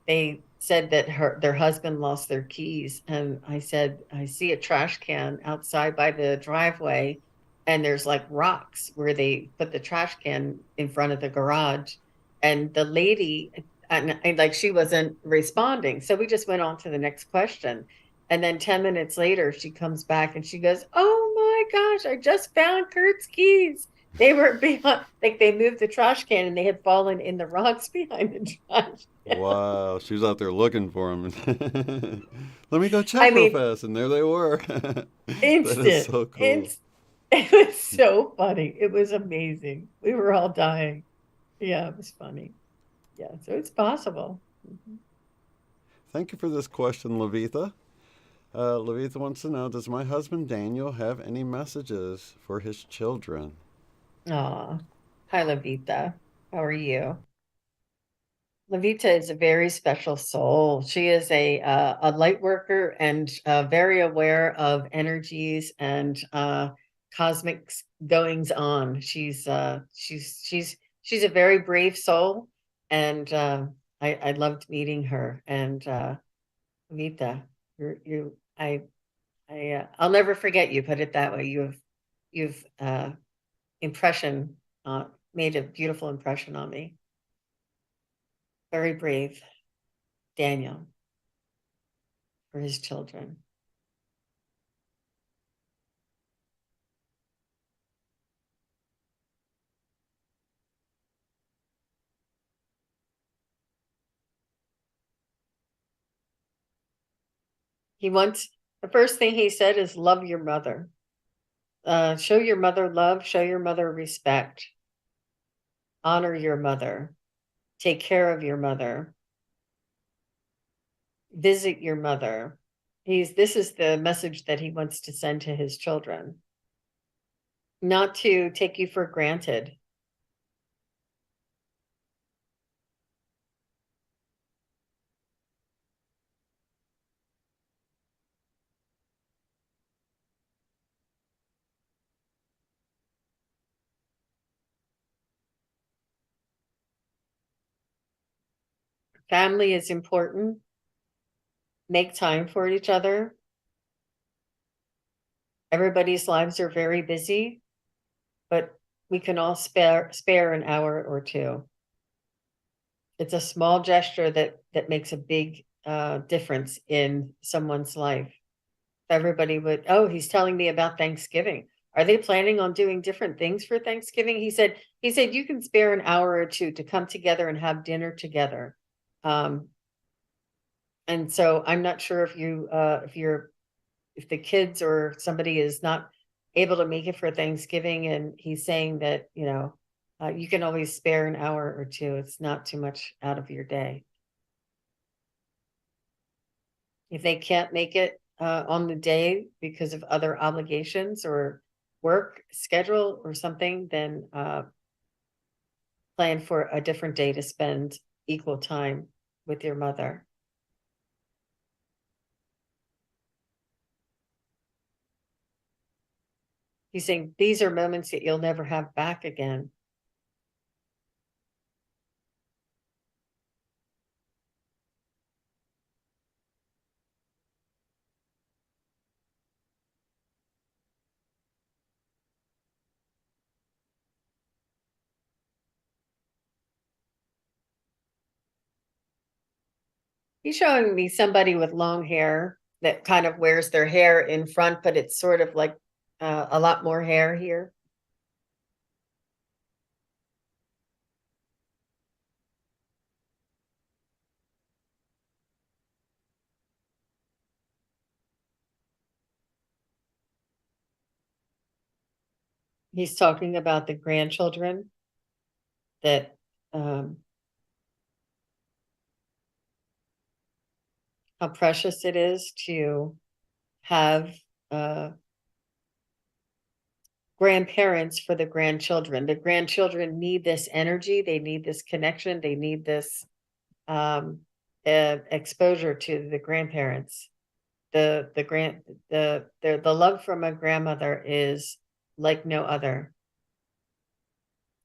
they said that their husband lost their keys. And I said, I see a trash can outside by the driveway, and there's like rocks where they put the trash can in front of the garage. And the lady, and like she wasn't responding. So we just went on to the next question. And then 10 minutes later, she comes back and she goes, "Oh my gosh, I just found Kurt's keys. They were behind, like they moved the trash can and they had fallen in the rocks behind the trash can." Wow. She was out there looking for him. Let me go I check real mean, fast, and there they were. That is instant. so cool. It's it was so funny. It was amazing. We were all dying. Yeah, it was funny. Yeah, so it's possible. Mhm. Thank you for this question, Levitha. Levitha wants to know, does my husband Daniel have any messages for his children? Aw. Hi, Lavita. How are you? Lavita is a very special soul. She is a light worker and very aware of energies and cosmic goings on. She's a very brave soul, and I loved meeting her. And Lavita, you I'll never forget you. Put it that way. You've impression made a beautiful impression on me. Very brave, Daniel, for his children. He wants the first thing he said is love your mother. Show your mother love, show your mother respect, honor your mother, take care of your mother, visit your mother. This is the message that he wants to send to his children, not to take you for granted. Family is important. Make time for each other. Everybody's lives are very busy, but we can all spare an hour or two. It's a small gesture that makes a big difference in someone's life. Everybody would, oh, he's telling me about Thanksgiving. Are they planning on doing different things for Thanksgiving? He said you can spare an hour or two to come together and have dinner together. Um, and so I'm not sure if the kids or somebody is not able to make it for Thanksgiving, and he's saying that, you can always spare an hour or two. It's not too much out of your day. If they can't make it on the day because of other obligations or work schedule or something, then plan for a different day to spend equal time with your mother. He's saying these are moments that you'll never have back again. He's showing me somebody with long hair that kind of wears their hair in front, but it's sort of like a lot more hair here. He's talking about the grandchildren that how precious it is to have grandparents for the grandchildren. The grandchildren need this energy, they need this connection, they need this exposure to the grandparents. The love from a grandmother is like no other.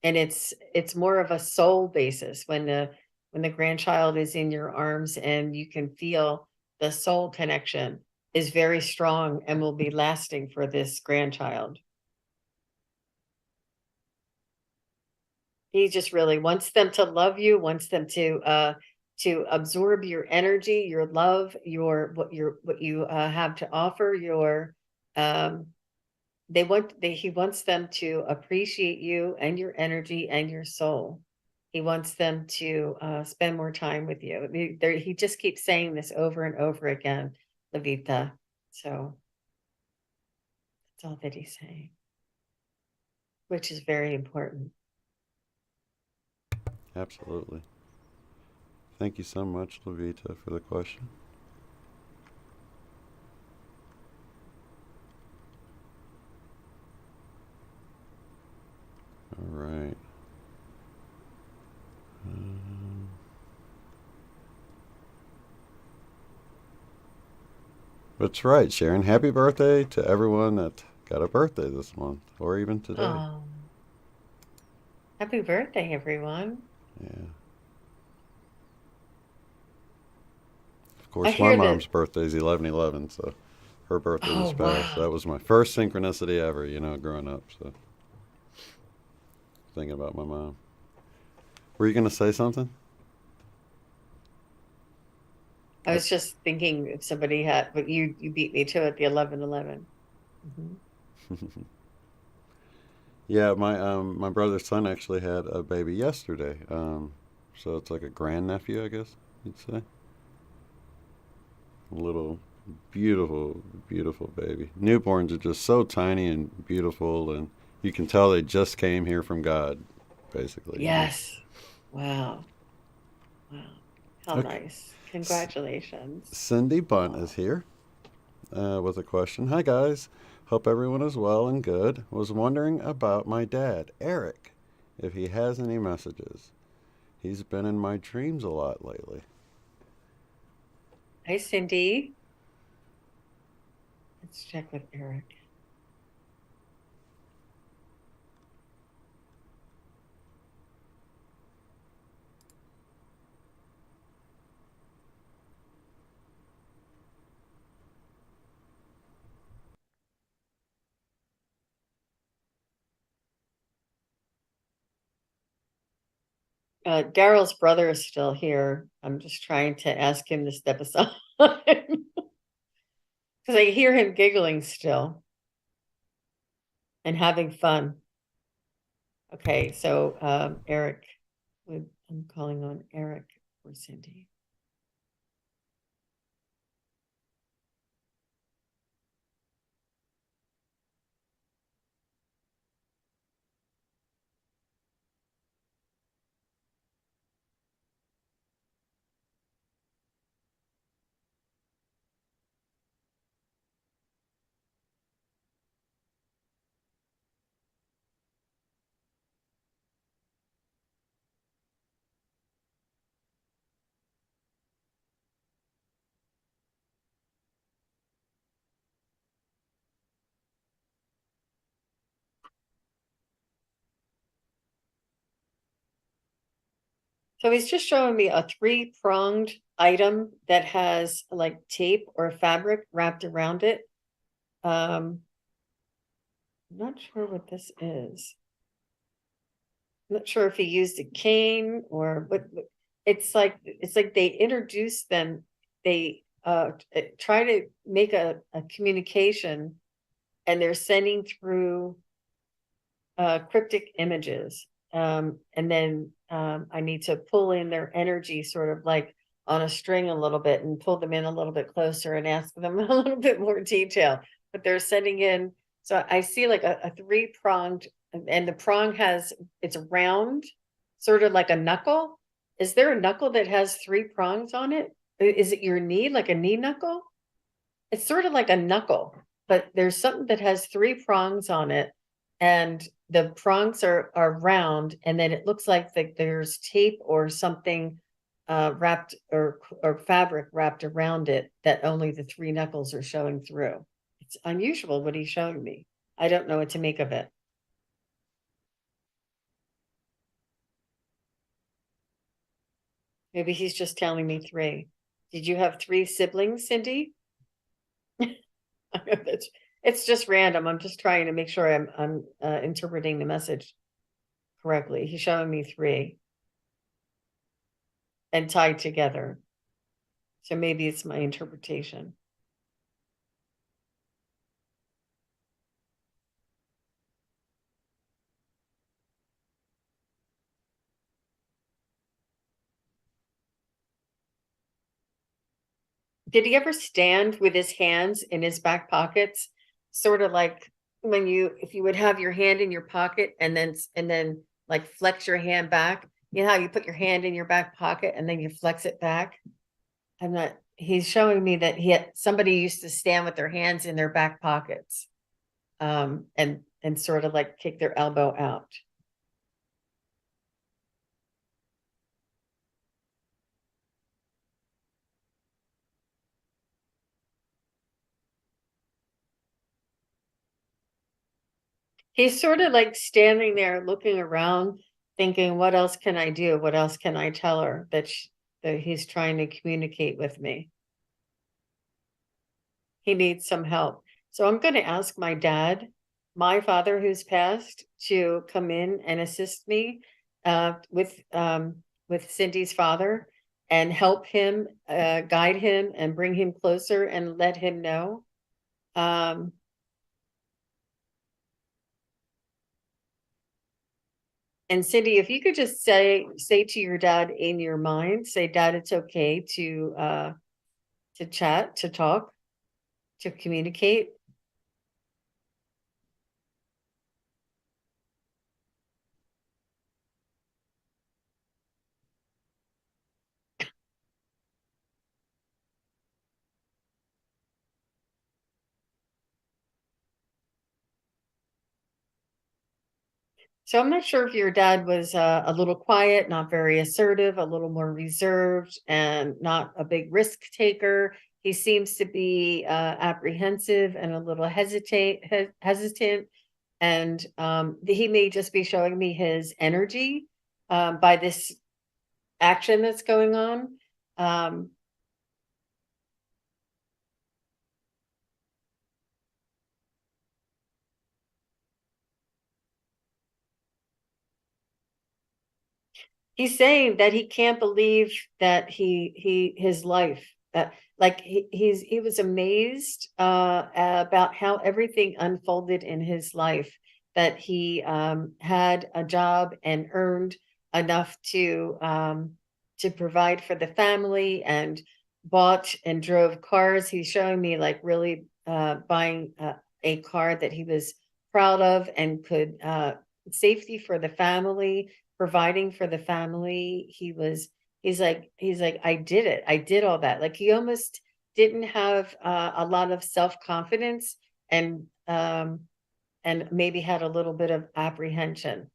And it's more of a soul basis when the grandchild is in your arms and you can feel the soul connection is very strong and will be lasting for this grandchild. He just really wants them to love you, wants them to absorb your energy, your love, what you have to offer, he wants them to appreciate you and your energy and your soul. He wants them to spend more time with you. He just keeps saying this over and over again, Levita. So that's all that he's saying, which is very important. Absolutely. Thank you so much, Levita, for the question. All right. That's right, Sharon. Happy birthday to everyone that got a birthday this month or even today. Oh, happy birthday, everyone. Yeah. Of I course, my hear mom's that. birthday is 11/11, so her birthday Oh, just passed. That wow. was my first synchronicity ever, growing up. So thinking about my mom. Were you going to say something? I was just thinking if somebody had, but you beat me to it, the 11/11. Mhm. Yeah, my brother's son actually had a baby yesterday. So it's like a grandnephew, I guess you'd say. A little beautiful, beautiful baby. Newborns are just so tiny and beautiful, and you can tell they just came here from God, basically. Yes. Wow. Wow. How Okay. nice. Congratulations. Cindy Bunt is Oh, here with a question. Hi, guys. Hope everyone is well and good. Was wondering about my dad, Eric, if he has any messages. He's been in my dreams a lot lately. hi, Cindy. Let's check with Eric. Daryl's brother is still here. I'm just trying to ask him to step aside because I hear him giggling still and having fun. Okay, so Eric, I'm calling on Eric or Cindy. So he's just showing me a three-pronged item that has like tape or fabric wrapped around it. I'm not sure what this is. I'm not sure if he used a cane or what. It's like they introduce them. They try to make a communication, and they're sending through cryptic images. And then I need to pull in their energy sort of like on a string a little bit and pull them in a little bit closer and ask them a little bit more detail. But they're sending in, so I see like a three-pronged and the prong it's round, sort of like a knuckle. Is there a knuckle that has 3 prongs on it? Is it your knee, like a knee knuckle? It's sort of like a knuckle, but there's something that has 3 prongs on it, and the prongs are round, and then it looks like there's tape or something wrapped or fabric wrapped around it that only the 3 knuckles are showing through. It's unusual what he's showing me. I don't know what to make of it. Maybe he's just telling me 3. Did you have 3 siblings, Cindy? It's just random. I'm just trying to make sure I'm interpreting the message correctly. He's showing me 3 and tied together. So maybe it's my interpretation. Did he ever stand with his hands in his back pockets? Sort of like if you would have your hand in your pocket and then like flex your hand back. You know how you put your hand in your back pocket and then you flex it back? He's showing me that somebody used to stand with their hands in their back pockets, and sort of like kick their elbow out. He's sort of like standing there looking around, thinking, what else can I do? What else can I tell her that he's trying to communicate with me? He needs some help. So I'm going to ask my dad, my father who's passed, to come in and assist me with Cindy's father and help him, guide him and bring him closer and let him know. And Cindy, if you could just say to your dad in your mind, say, Dad, it's okay to chat, to talk, to communicate. So I'm not sure if your dad was a little quiet, not very assertive, a little more reserved, and not a big risk taker. He seems to be apprehensive and a little hesitant, and he may just be showing me his energy by this action that's going on. He's saying that he can't believe that his life, like he was amazed about how everything unfolded in his life, that he had a job and earned enough to provide for the family and bought and drove cars. He's showing me like really buying a car that he was proud of and could safety for the family, providing for the family. He's like, I did it. I did all that. Like he almost didn't have a lot of self-confidence, and maybe had a little bit of apprehension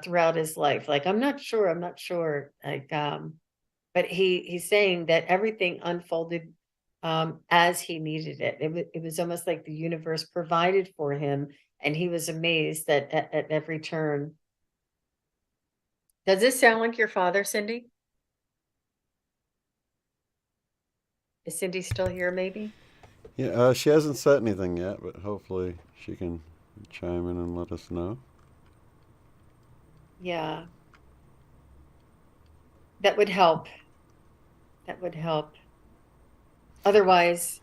throughout his life. Like, I'm not sure. Like, but he's saying that everything unfolded as he needed it. It was almost like the universe provided for him, and he was amazed that at every turn. Does this sound like your father, Cindy? Is Cindy still here, maybe? Yeah, she hasn't said anything yet, but hopefully she can chime in and let us know. Yeah, that would help. That would help. Otherwise,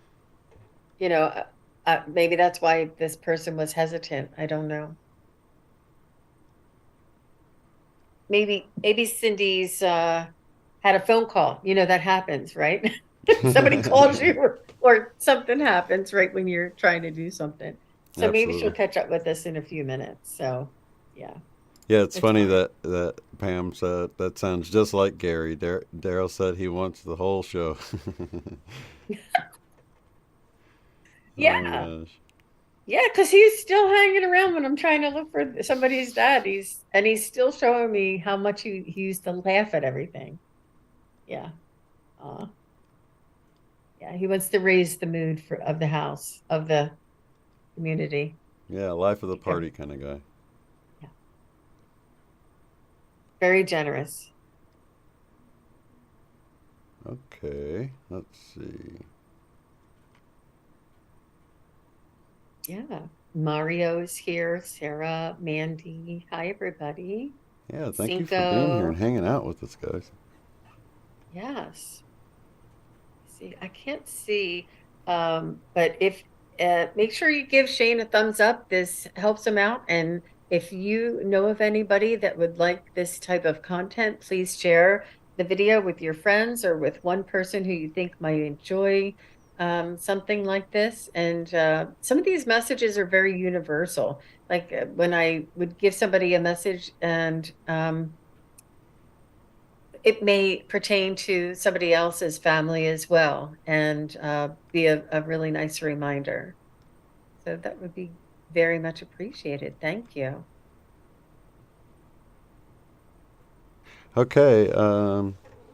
maybe that's why this person was hesitant. I don't know. Maybe Cindy's had a phone call. That happens, right? Somebody calls you or something happens right when you're trying to do something. So maybe she'll Absolutely. catch up with us in a few minutes. So Yeah, Yeah, it's it's funny fine. that Pam said that sounds just like Gary. Daryl said he wants the whole show. Oh my Yeah. gosh. Yeah, because he's still hanging around when I'm trying to look for somebody's dad. He's still showing me how much he used to laugh at everything. Yeah. Uh, yeah, he wants to raise the mood of the house, of the community. Yeah, life of the Keep every- party kind of guy. Yeah. Very generous. Okay, let's see. Yeah. Mario's here, Sarah, Mandy. Hi, everybody. Yeah, thank you for being here and Cinco. hanging out with us, guys. Yes. See, I can't see, but if make sure you give Shane a thumbs up. This helps him out. And if you know of anybody that would like this type of content, please share the video with your friends or with one person who you think might enjoy something like this. And some of these messages are very universal. Like when I would give somebody a message and it may pertain to somebody else's family as well and be a really nice reminder. So that would be very much appreciated. Thank you. Okay,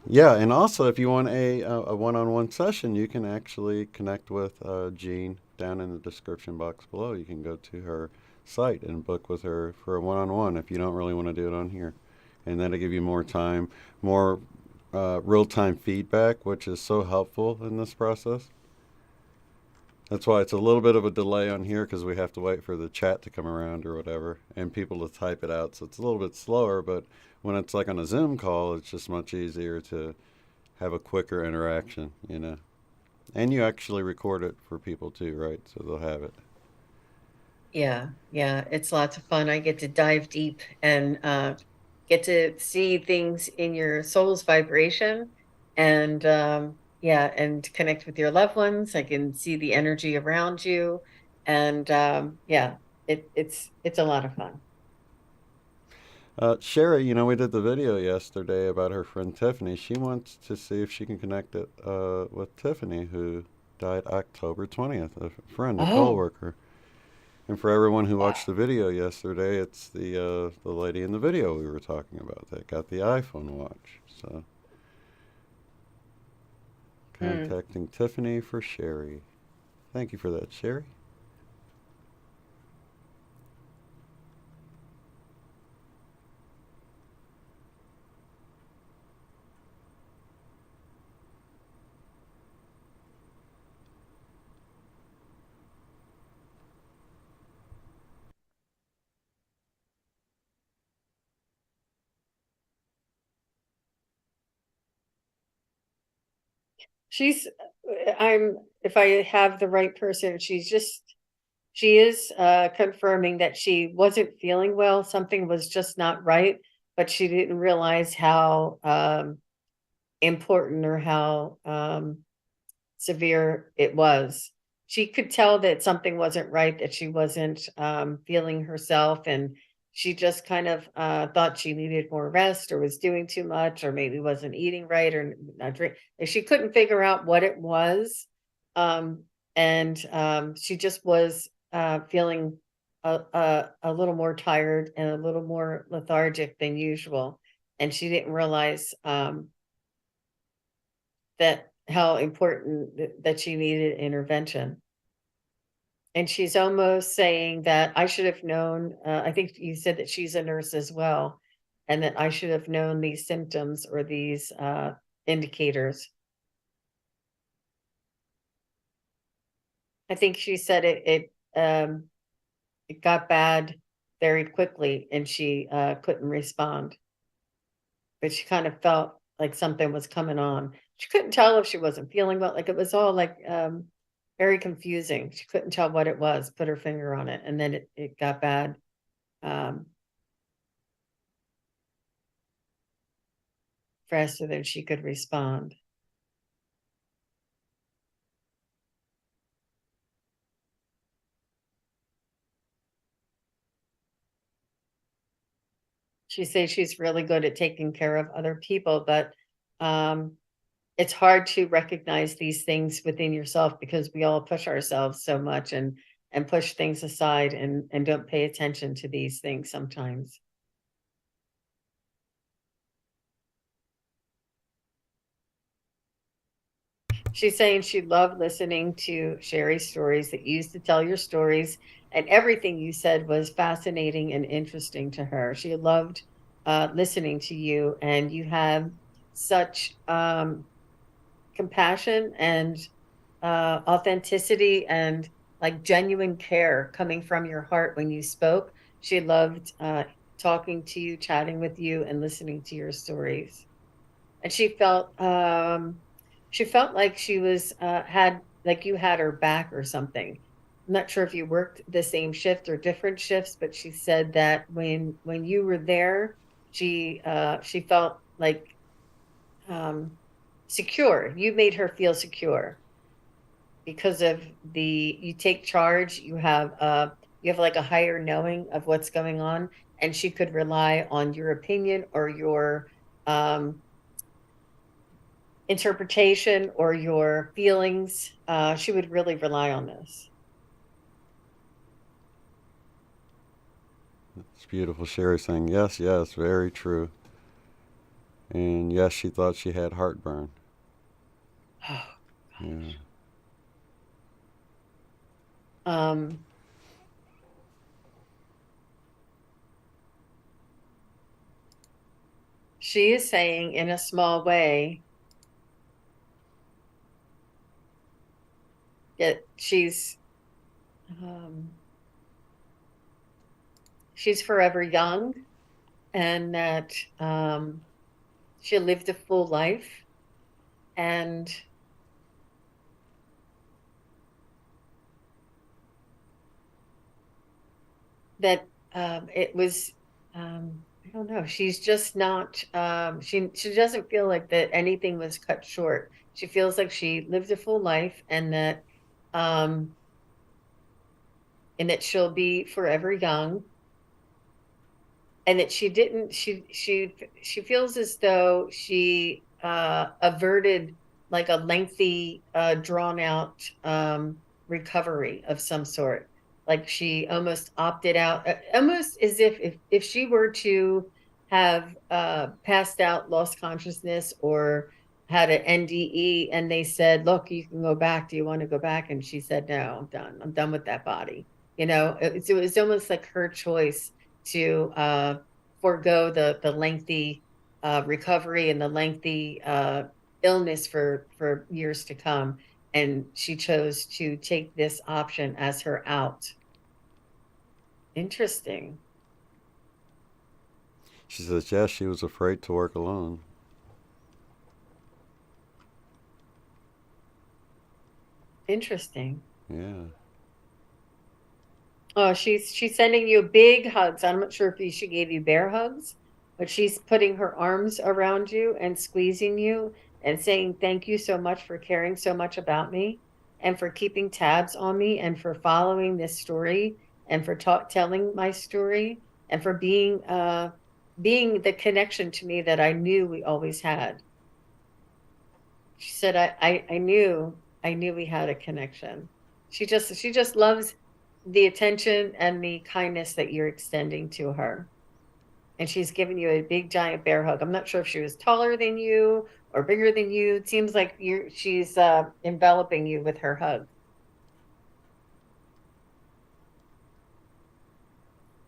yeah, and also if you want a one-on-one session, you can actually connect with Jean down in the description box below. You can go to her site and book with her for a one-on-one if you don't really want to do it on here, and that'll give you more time, more real-time feedback, which is so helpful in this process. That's why it's a little bit of a delay on here because we have to wait for the chat to come around or whatever and people to type it out. So it's a little bit slower, but when it's like on a Zoom call, it's just much easier to have a quicker interaction, you know. And you actually record it for people too, right? So they'll have it. Yeah, yeah, it's lots of fun. I get to dive deep and get to see things in your soul's vibration and yeah, and connect with your loved ones. I can see the energy around you and yeah, it's a lot of fun. Sherry, you know, we did the video yesterday about her friend Tiffany. She wants to see if she can connect it with Tiffany, who died October 20th, a friend, a Oh, coworker. And for everyone who wow. watched the video yesterday, it's the lady in the video we were talking about that got the iPhone watch. So Hmm. contacting Tiffany for Sherry. Thank you for that, Sherry. She's, if I have the right person, she is confirming that she wasn't feeling well. Something was just not right, but she didn't realize how important or how severe it was. She could tell that something wasn't right, that she wasn't feeling herself, and she just kind of thought she needed more rest or was doing too much or maybe wasn't eating right or not drink. She couldn't figure out what it was. Um, and she just was feeling a little more tired and a little more lethargic than usual. And she didn't realize that how important that she needed intervention. And she's almost saying that I should have known. I think you said that she's a nurse as well, and that I should have known these symptoms or these indicators. I think she said it got bad very quickly, and she couldn't respond. But she kind of felt like something was coming on. She couldn't tell if she wasn't feeling well. Like it was all like very confusing. She couldn't tell what it was, put her finger on it, and then it got bad um, faster than she could respond. She says she's really good at taking care of other people, but um, it's hard to recognize these things within yourself because we all push ourselves so much and push things aside and don't pay attention to these things sometimes. She's saying she loved listening to Sherry's stories, that you used to tell your stories, and everything you said was fascinating and interesting to her. She loved listening to you, and you have such compassion and authenticity and like genuine care coming from your heart when you spoke. She loved talking to you, chatting with you, and listening to your stories. And she felt like she was had like you had her back or something. I'm not sure if you worked the same shift or different shifts, but she said that when you were there, she felt like um, secure. You made her feel secure because of the you take charge. You have like a higher knowing of what's going on, and she could rely on your opinion or your um, interpretation or your feelings. She would really rely on this. It's beautiful. Sherry saying, yes, yes, very true. And yes, she thought she had heartburn. Oh, Yeah. um, she is saying in a small way that um, she's forever young and that she lived a full life and that it was I don't know. She's just not she doesn't feel like that anything was cut short. She feels like she lived a full life um and that she'll be forever young and that she didn't she feels as though she averted like a lengthy drawn out recovery of some sort, like she almost opted out, almost as if she were to have passed out, lost consciousness, or had an NDE and they said, look, you can go back, do you want to go back? And she said, no, I'm done with that body. It was almost like her choice to forego the lengthy recovery and the lengthy illness for years to come, and she chose to take this option as her out. Interesting. She says, yes, she was afraid to work alone. Interesting. Yeah. Oh, she's sending you big hugs. I'm not sure if she gave you bear hugs, but she's putting her arms around you and squeezing you and saying thank you so much for caring so much about me and for keeping tabs on me and for following this story and for telling my story and for being the connection to me that I knew we always had. She said I knew we had a connection. She just loves the attention and the kindness that you're extending to her. And she's giving you a big giant bear hug. I'm not sure if she was taller than you or bigger than you. It seems like she's enveloping you with her hug,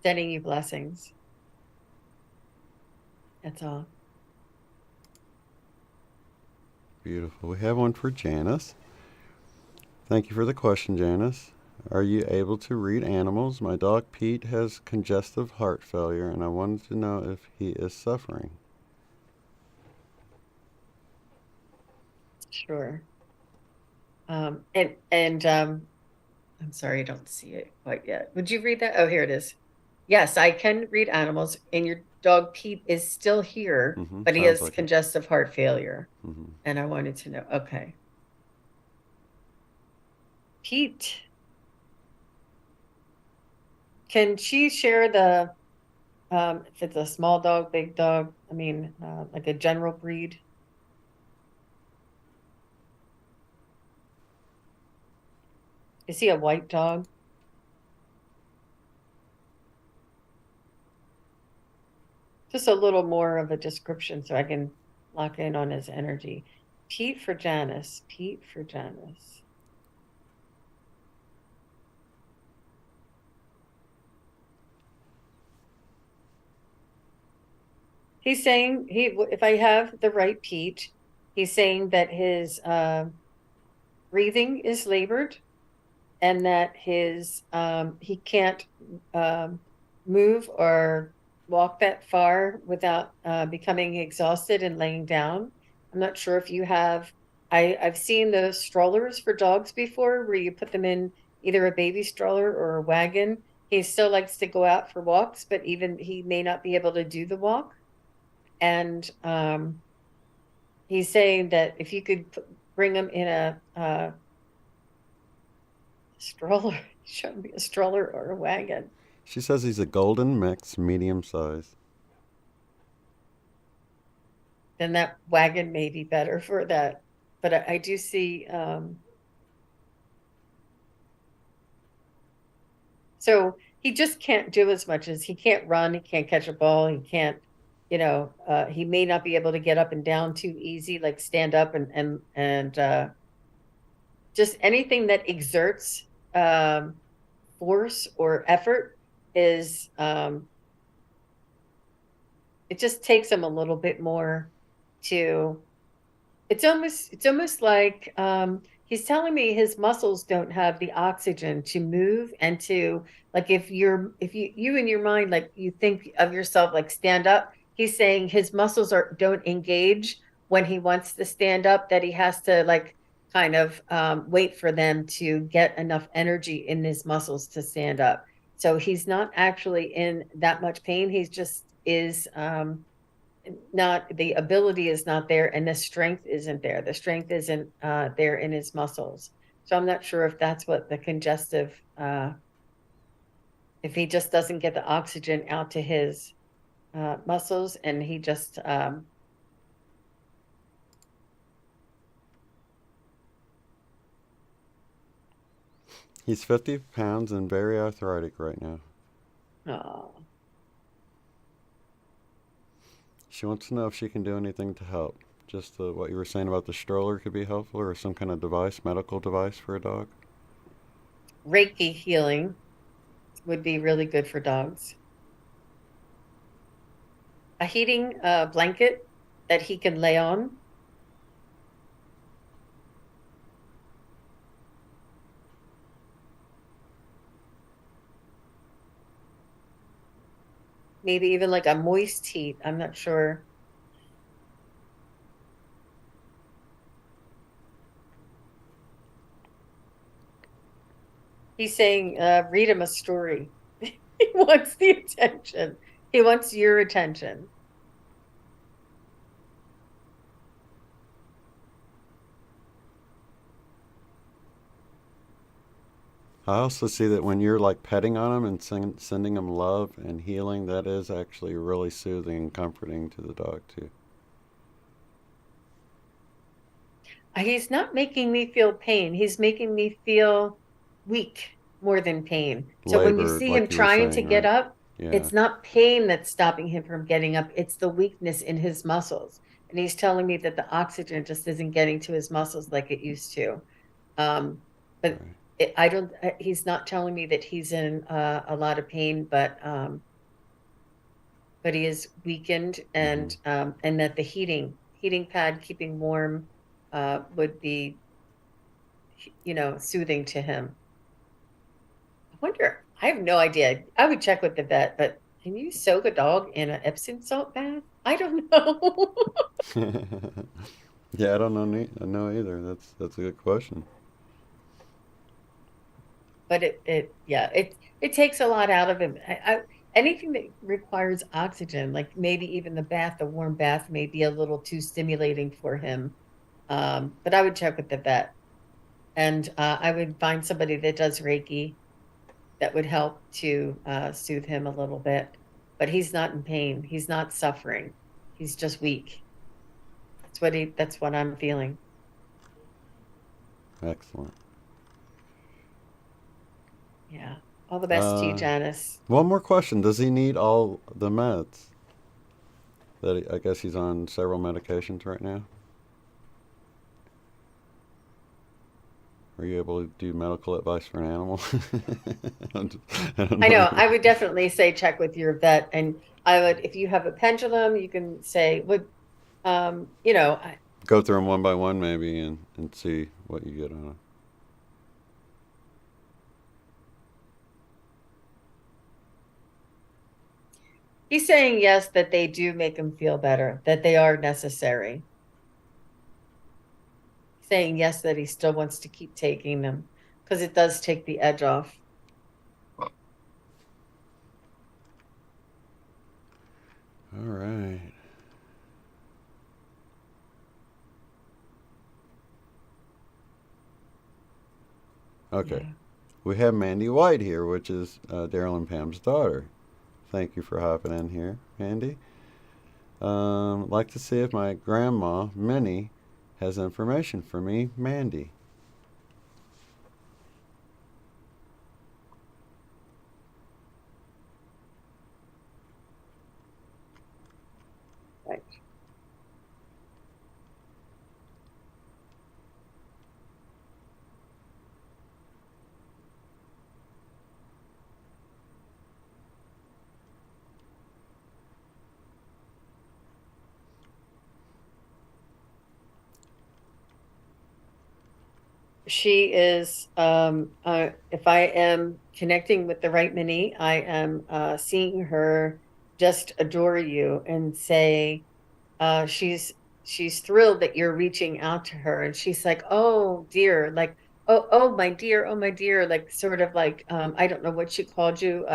sending you blessings. That's all. Beautiful. We have one for Janice. Thank you for the question, Janice. Are you able to read animals? My dog Pete has congestive heart failure, and I wanted to know if he is suffering. Sure. And I'm sorry, I don't see it quite yet. Would you read that? Oh, here it is. Yes, I can read animals, and your dog Pete is still here, Mm-hmm. but he Sounds has like it. congestive heart failure. Mm-hmm. And I wanted to know, okay. Pete, can she share the if it's a small dog, big dog, I mean, like a general breed. Is he a white dog? Just a little more of a description so I can lock in on his energy. Pete for Janice. Pete for Janice. He's saying if I have the right Pete, he's saying that his breathing is labored and that his he can't move or walk that far without becoming exhausted and laying down. I'm not sure if you have. I've seen those strollers for dogs before, where you put them in either a baby stroller or a wagon. He still likes to go out for walks, but even he may not be able to do the walk. And he's saying that if you could bring him in a stroller, show me a stroller or a wagon. She says he's a golden mix, medium size. Then that wagon may be better for that. But I do see, so he just can't do as much as he can't run, he can't catch a ball, he can't, he may not be able to get up and down too easy, like stand up and just anything that exerts force or effort is it just takes him a little bit more to it's almost like he's telling me his muscles don't have the oxygen to move and to like if you in your mind like you think of yourself like stand up, he's saying his muscles don't engage when he wants to stand up, that he has to like kind of wait for them to get enough energy in his muscles to stand up. So he's not actually in that much pain, he's just is not, the ability is not there and the strength isn't there, the strength isn't there in his muscles. So I'm not sure if that's what the congestive if he just doesn't get the oxygen out to his muscles and he just He's 50 pounds and very arthritic right now. oh, She wants to know if she can do anything to help. Just what you were saying about the stroller could be helpful, or some kind of device, medical device for a dog. Reiki healing would be really good for dogs. A heating blanket that he can lay on. Maybe even like a moist heat. I'm not sure. He's saying, read him a story. He wants the attention. He wants your attention. I also see that when you're like petting on him and sending him love and healing, that is actually really soothing and comforting to the dog too. He's not making me feel pain. He's making me feel weak more than pain. So when you Labor, see him like you were trying to saying, get right? up, Yeah. it's not pain that's stopping him from getting up. It's the weakness in his muscles. And he's telling me that the oxygen just isn't getting to his muscles like it used to. Um, but Right. I don't, he's not telling me that he's in a lot of pain, but he is weakened Mm-hmm. and that the heating pad keeping warm would be soothing to him. I wonder, I have no idea. I would check with the vet, but can you soak a dog in an Epsom salt bath? I don't know. Yeah, I don't know. Know either. That's a good question. But yeah, it takes a lot out of him. Anything that requires oxygen, like maybe even the bath, the warm bath may be a little too stimulating for him. But I would check with the vet and I would find somebody that does Reiki that would help to soothe him a little bit. but he's not in pain. He's not suffering. He's just weak. That's what I'm feeling. Excellent. Yeah. All the best to you, Janice. One more question: does he need all the meds? I guess he's on several medications right now. Are you able to do medical advice for an animal? I don't I know. know. I would definitely say check with your vet, and I would, if you have a pendulum, you can say, would, you know, Go through them one by one, maybe, and see what you get on it. he's saying yes, that they do make him feel better, that they are necessary. Saying yes, that he still wants to keep taking them because it does take the edge off. All right. Okay. Yeah. We have Mandy White here, which is Daryl and Pam's daughter. Thank you for hopping in here, Mandy. Like to see if my grandma, Minnie, has information for me, Mandy. Right. She is, if I am connecting with the right Minnie, I am seeing her just adore you and say, she's thrilled that you're reaching out to her. And she's like, oh dear, like, oh my dear, like sort of like, I don't know what she called you,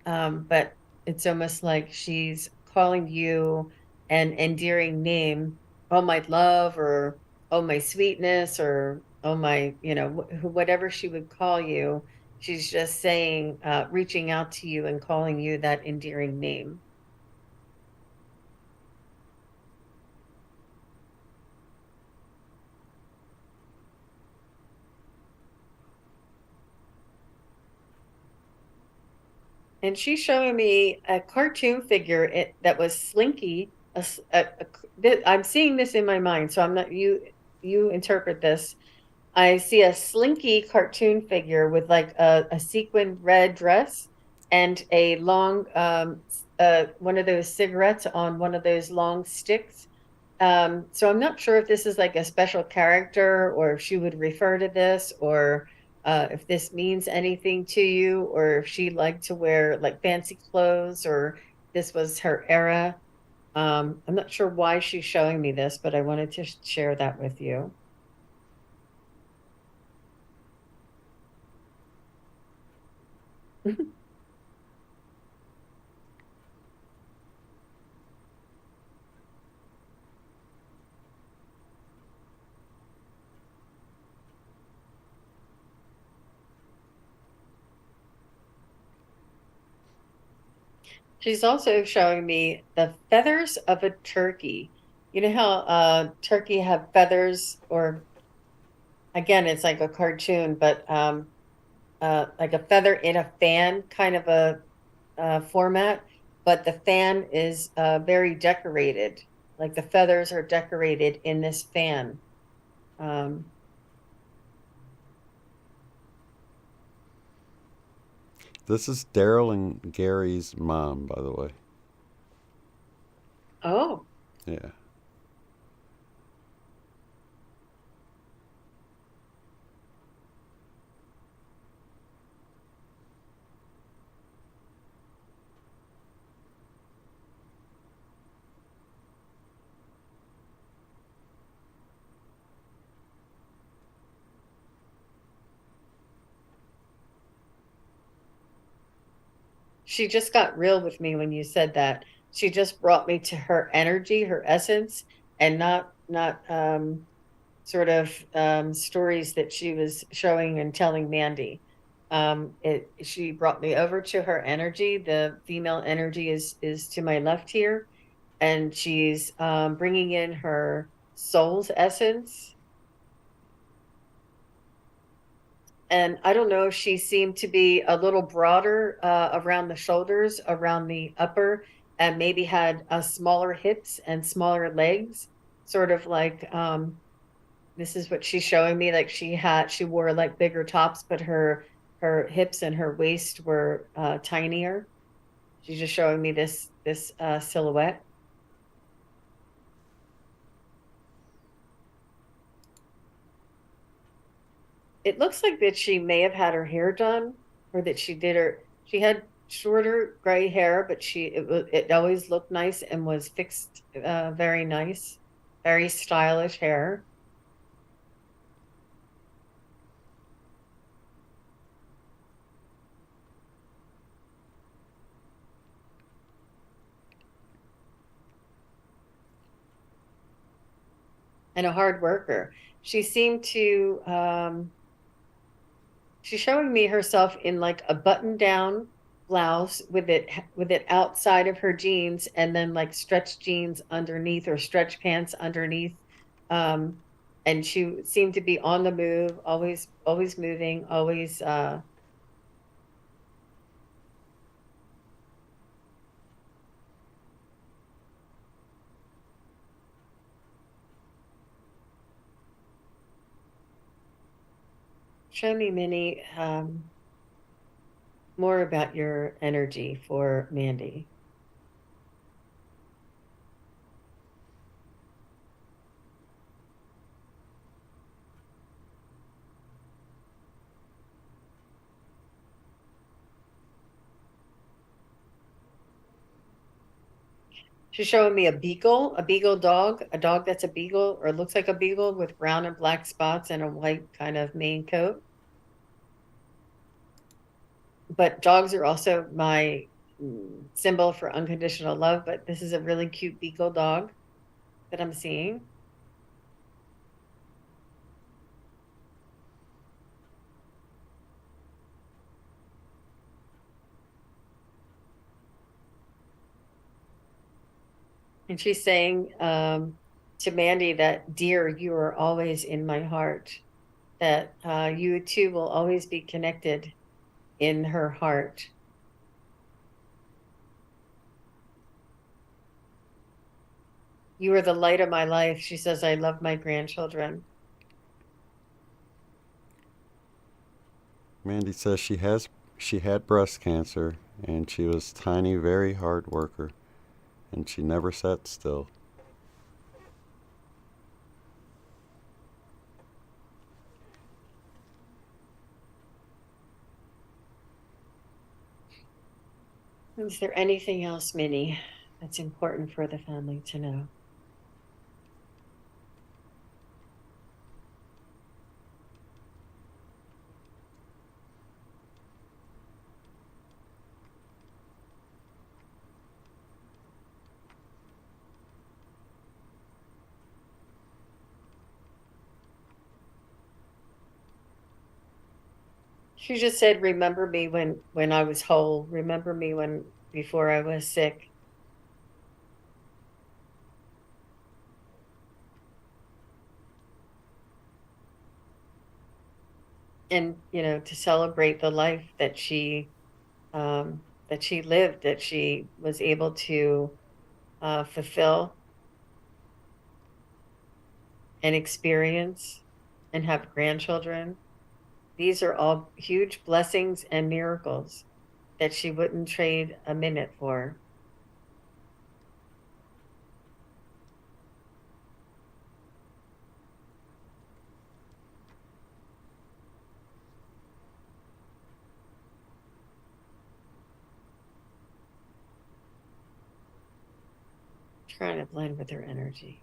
but it's almost like she's calling you an endearing name, oh my love, or oh my sweetness, or oh my, whatever she would call you. She's just saying, reaching out to you and calling you that endearing name. And she's showing me a cartoon figure that was Slinky. I'm seeing this in my mind, so I'm not you. You interpret this. I see a Slinky cartoon figure with like a sequined red dress and a long one of those cigarettes on one of those long sticks. So I'm not sure if this is like a special character or if she would refer to this, or if this means anything to you, or if she liked to wear like fancy clothes, or this was her era. I'm not sure why she's showing me this, but I wanted to share that with you. She's also showing me the feathers of a turkey. You know how turkey have feathers, or again, it's like a cartoon, but like a feather in a fan kind of a format, but the fan is very decorated. Like the feathers are decorated in this fan. Um, This is Daryl and Gary's mom, by the way. oh, Yeah. she just got real with me when you said that. She just brought me to her energy, her essence, and not sort of stories that she was showing and telling Mandy. She brought me over to her energy. The female energy is to my left here, and she's bringing in her soul's essence. And I don't know, she seemed to be a little broader around the shoulders, around the upper, and maybe had smaller hips and smaller legs, sort of like this is what she's showing me. Like she wore like bigger tops, but her hips and her waist were tinier. She's just showing me this silhouette. It looks like that she may have had her hair done, or that she had shorter gray hair, but it always looked nice and was fixed very nice, very stylish hair. And a hard worker. She seemed to she's showing me herself in like a button down blouse with it outside of her jeans, and then like stretch jeans underneath, or stretch pants underneath. um and she seemed to be on the move, always moving, always show me, Minnie, more about your energy for Mandy. She's showing me a beagle dog, a dog that's a beagle, or looks like a beagle, with brown and black spots and a white kind of mane coat. But dogs are also my symbol for unconditional love. But this is a really cute beagle dog that I'm seeing. And she's saying to Mandy that, dear, you are always in my heart, that you two will always be connected in her heart. You are the light of my life. She says, I love my grandchildren. Mandy says she had breast cancer and she was tiny, very hard worker, and she never sat still. Is there anything else, Minnie, that's important for the family to know? She just said, remember me when I was whole. Remember me when before I was sick. And, to celebrate the life that she lived, that she was able to fulfill and experience and have grandchildren. These are all huge blessings and miracles that she wouldn't trade a minute for. Trying to blend with her energy.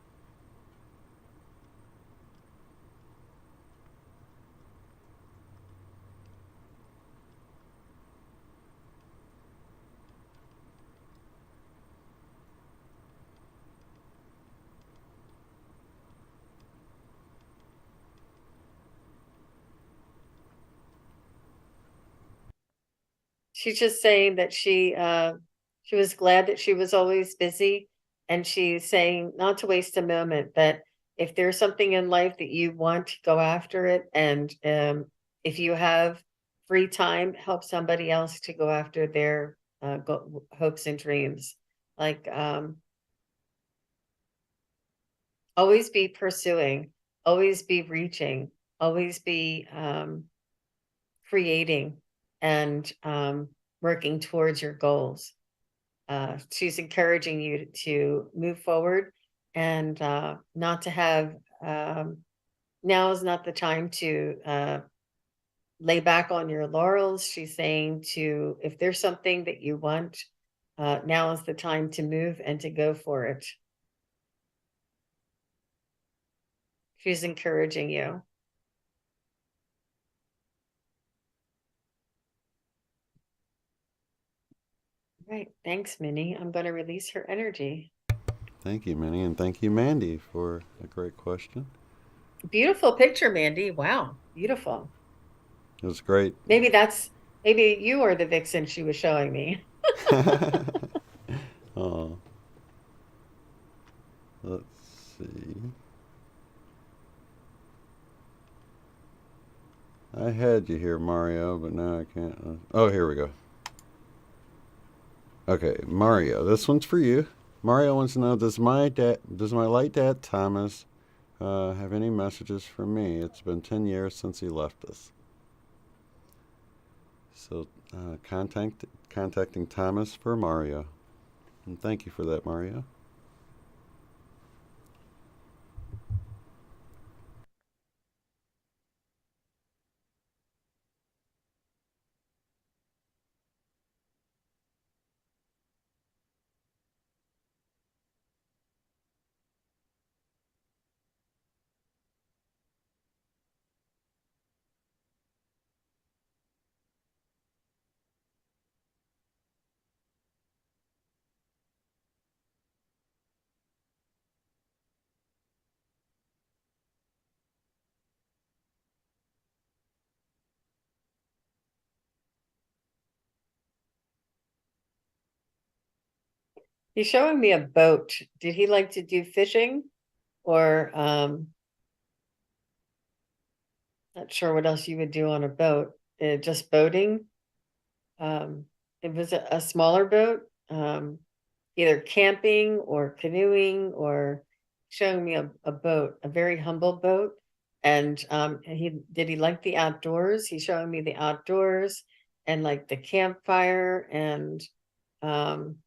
she's just saying that she was glad that she was always busy, and she's saying not to waste a moment, that if there's something in life that you want, go after it, and if you have free time, help somebody else to go after their hopes and dreams. Like always be pursuing, always be reaching, always be creating, and working towards your goals. She's encouraging you to move forward, and not to have, now is not the time to lay back on your laurels. She's saying to, if there's something that you want, now is the time to move and to go for it. She's encouraging you. Right. Thanks, Minnie. I'm going to release her energy. Thank you, Minnie, and thank you, Mandy, for a great question. Beautiful picture, Mandy. Wow. Beautiful. It was great. Maybe you are the vixen she was showing me. Oh, let's see. I had you here, Mario, but now I can't. Oh, here we go. Okay, Mario, this one's for you. Mario wants to know: does my late dad Thomas have any messages for me? It's been 10 years since he left us. So, contacting Thomas for Mario. And thank you for that, Mario. He's showing me a boat. Did he like to do fishing, or not sure what else you would do on a boat? Just boating. It was a smaller boat, either camping or canoeing, or showing me a boat, a very humble boat. And he like the outdoors? He's showing me the outdoors, and like the campfire, and um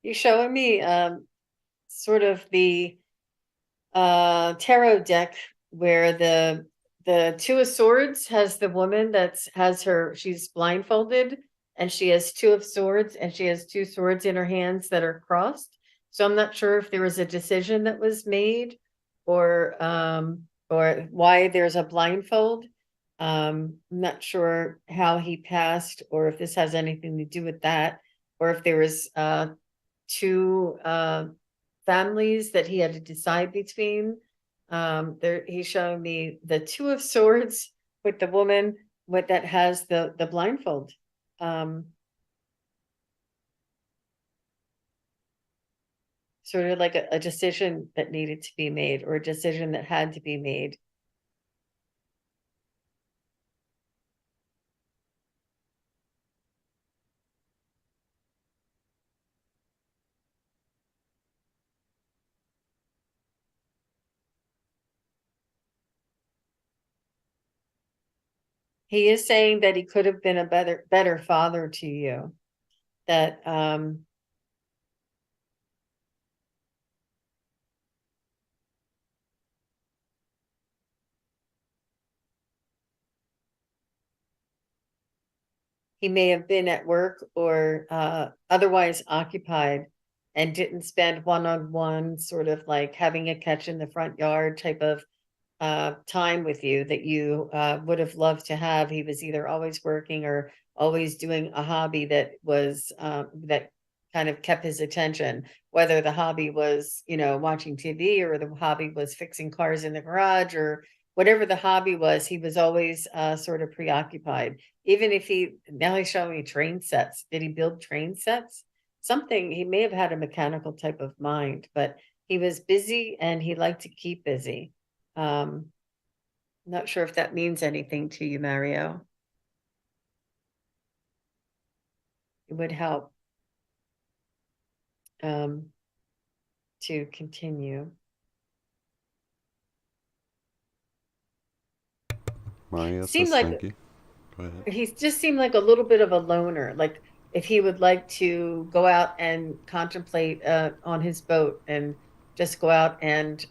he's showing me sort of the tarot deck, where the two of swords has the woman that's has her, she's blindfolded, and she has two of swords, and she has two swords in her hands that are crossed. So I'm not sure if there was a decision that was made, or why there's a blindfold. I'm not sure how he passed, or if this has anything to do with that, or if there was two families that he had to decide between. There he's showing me the two of swords with the woman with that has the blindfold. Um, Sort of like a decision that needed to be made, or a decision that had to be made. He is saying that he could have been a better father to you. That he may have been at work or otherwise occupied and didn't spend one-on-one, sort of like having a catch in the front yard type of time with you that you would have loved to have. He was either always working or always doing a hobby that was that kind of kept his attention, whether the hobby was, watching TV, or the hobby was fixing cars in the garage, or whatever the hobby was. He was always sort of preoccupied. Even if now he's showing me train sets. Did he build train sets? Something. He may have had a mechanical type of mind, but he was busy and he liked to keep busy. um, Not sure if that means anything to you, Mario. It would help um, to continue. Mario Seemed says like thank you. Go ahead. he just seemed like a little bit of a loner. Like if he would like to go out and contemplate on his boat and just go out and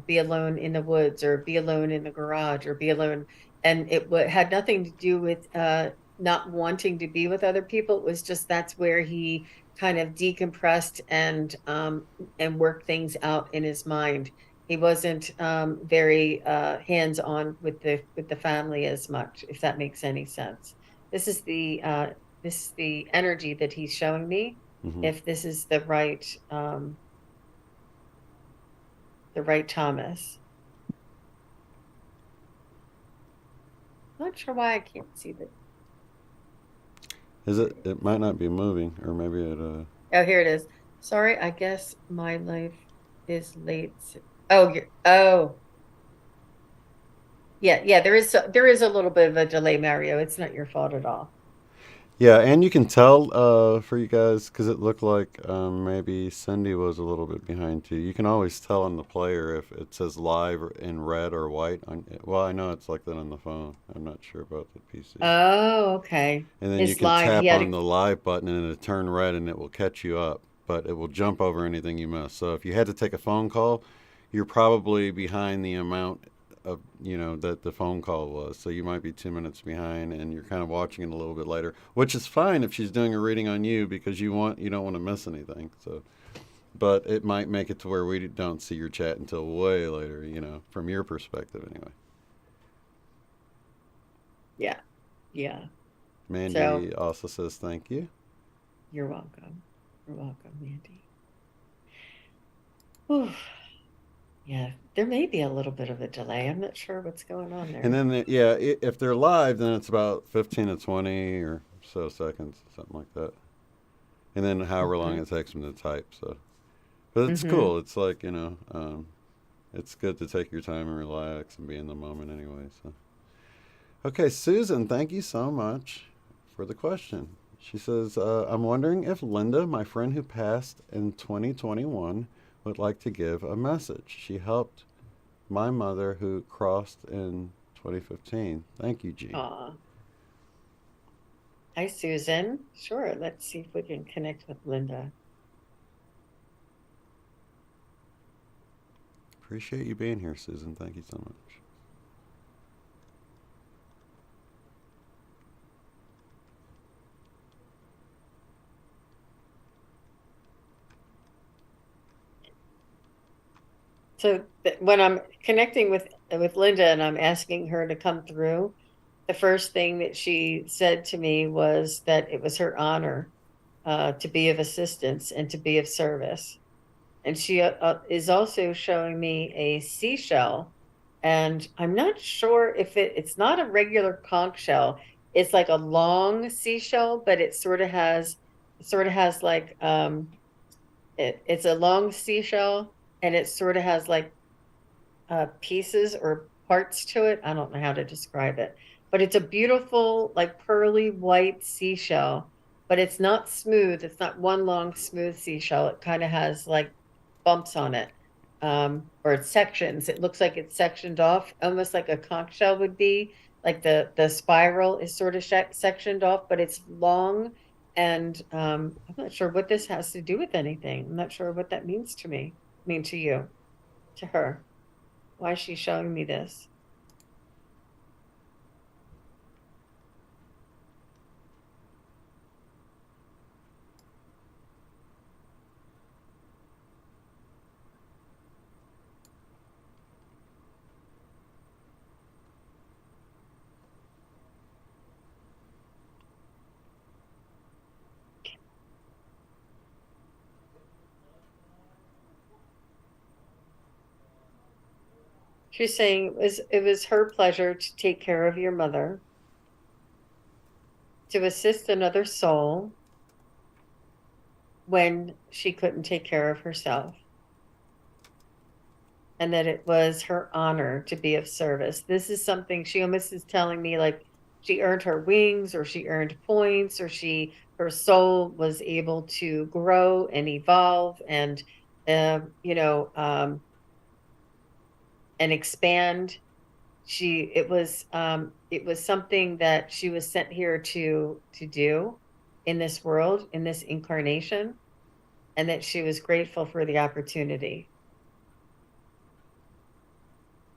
be alone in the woods, or be alone in the garage, or be alone. And it had nothing to do with not wanting to be with other people. It was just that's where he kind of decompressed and worked things out in his mind. He wasn't very hands-on with the family as much, if that makes any sense. This is the energy that he's showing me. Hmm. If this is the right Thomas. Not sure why I can't see the. Is it? It might not be moving, or maybe it. Oh, here it is. Sorry, I guess my life is late. Oh, oh, yeah, yeah. There is a little bit of a delay, Mario. It's not your fault at all. Yeah, and you can tell for you guys because it looked like maybe Cindy was a little bit behind too. You can always tell on the player if it says live in red or white. Well, I know it's like that on the phone. I'm not sure about the PC. Oh, okay. And then you His can live. He tap had on the live button and it'll turn red and it will catch you up, but it will jump over anything you miss. So if you had to take a phone call, you're probably behind the amount of that the phone call was. So you might be 2 minutes behind, and you're kind of watching it a little bit later, which is fine if she's doing a reading on you because you don't want to miss anything. So, but it might make it to where we don't see your chat until way later. From your perspective anyway. Yeah, yeah. So Mandy also says thank you. you're welcome. You're welcome, Mandy. Whew. Yeah, there may be a little bit of a delay. I'm not sure what's going on And there. then, yeah, if they're live, then it's about 15 to 20 or so seconds, something like that. And then however long Mm-hmm. it takes them to type. So, but it's Mm-hmm. cool. It's like, it's good to take your time and relax and be in the moment anyway. So, okay, Susan, thank you so much for the question. She says, I'm wondering if Linda, my friend who passed in 2021, would like to give a message. She helped my mother who crossed in 2015. Thank you, Jean. Aw. Hi, Susan. Sure. Let's see if we can connect with Linda. Appreciate you being here, Susan. Thank you so much. So when I'm connecting with Linda and I'm asking her to come through, the first thing that she said to me was that it was her honor to be of assistance and to be of service. And she is also showing me a seashell, and I'm not sure if it's not a regular conch shell. It's like a long seashell, but it sort of has like it's a long seashell, and it sort of has like pieces or parts to it. I don't know how to describe it, but it's a beautiful, like pearly white seashell, but it's not smooth. It's not one long smooth seashell. It kind of has like bumps on it, or it's sections. It looks like it's sectioned off, almost like a conch shell would be. Like the spiral is sort of sectioned off, but it's long. And I'm not sure what this has to do with anything. I'm not sure what that means to me. Mean to you, to her. Why is she showing me this? She's saying it was her pleasure to take care of your mother, to assist another soul when she couldn't take care of herself, and that it was her honor to be of service. This is something she almost is telling me, like she earned her wings, or she earned points, or her soul was able to grow and evolve and uh, you know um, and expand. It was something that she was sent here to do in this world, in this incarnation, and that she was grateful for the opportunity.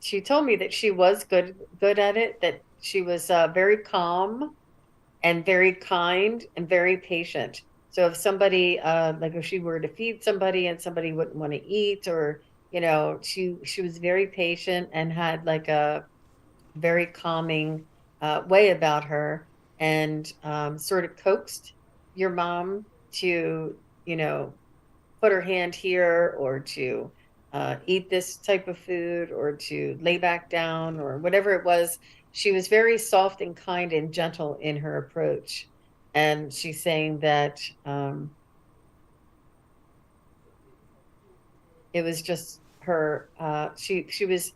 She told me that she was good at it, that she was very calm and very kind and very patient. So if somebody, like if she were to feed somebody and somebody wouldn't want to eat, or she was very patient and had like a very calming way about her, and sort of coaxed your mom to, you know, put her hand here, or to eat this type of food, or to lay back down, or whatever it was. She was very soft and kind and gentle in her approach. And she's saying that it was just her, she was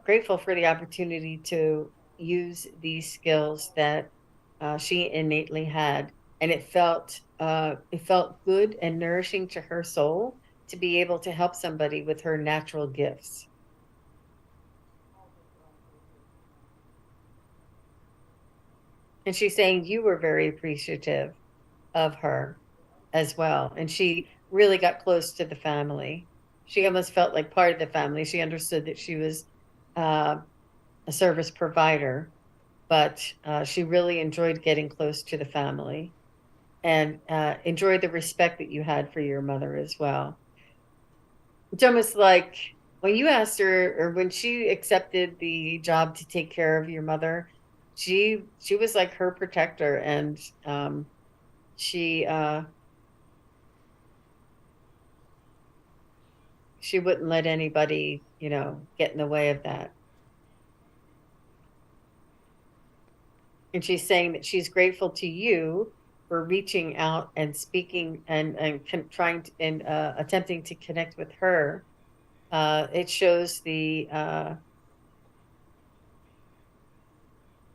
grateful for the opportunity to use these skills that she innately had, and it felt good and nourishing to her soul to be able to help somebody with her natural gifts. And she's saying you were very appreciative of her as well, and she really got close to the family. She almost felt like part of the family. She understood that she was uh, a service provider, but she really enjoyed getting close to the family, and enjoyed the respect that you had for your mother as well. It's almost like when you asked her, or when she accepted the job to take care of your mother, she was like her protector, and she she wouldn't let anybody, get in the way of that. And she's saying that she's grateful to you for reaching out and speaking, and trying to, and attempting to connect with her. It shows the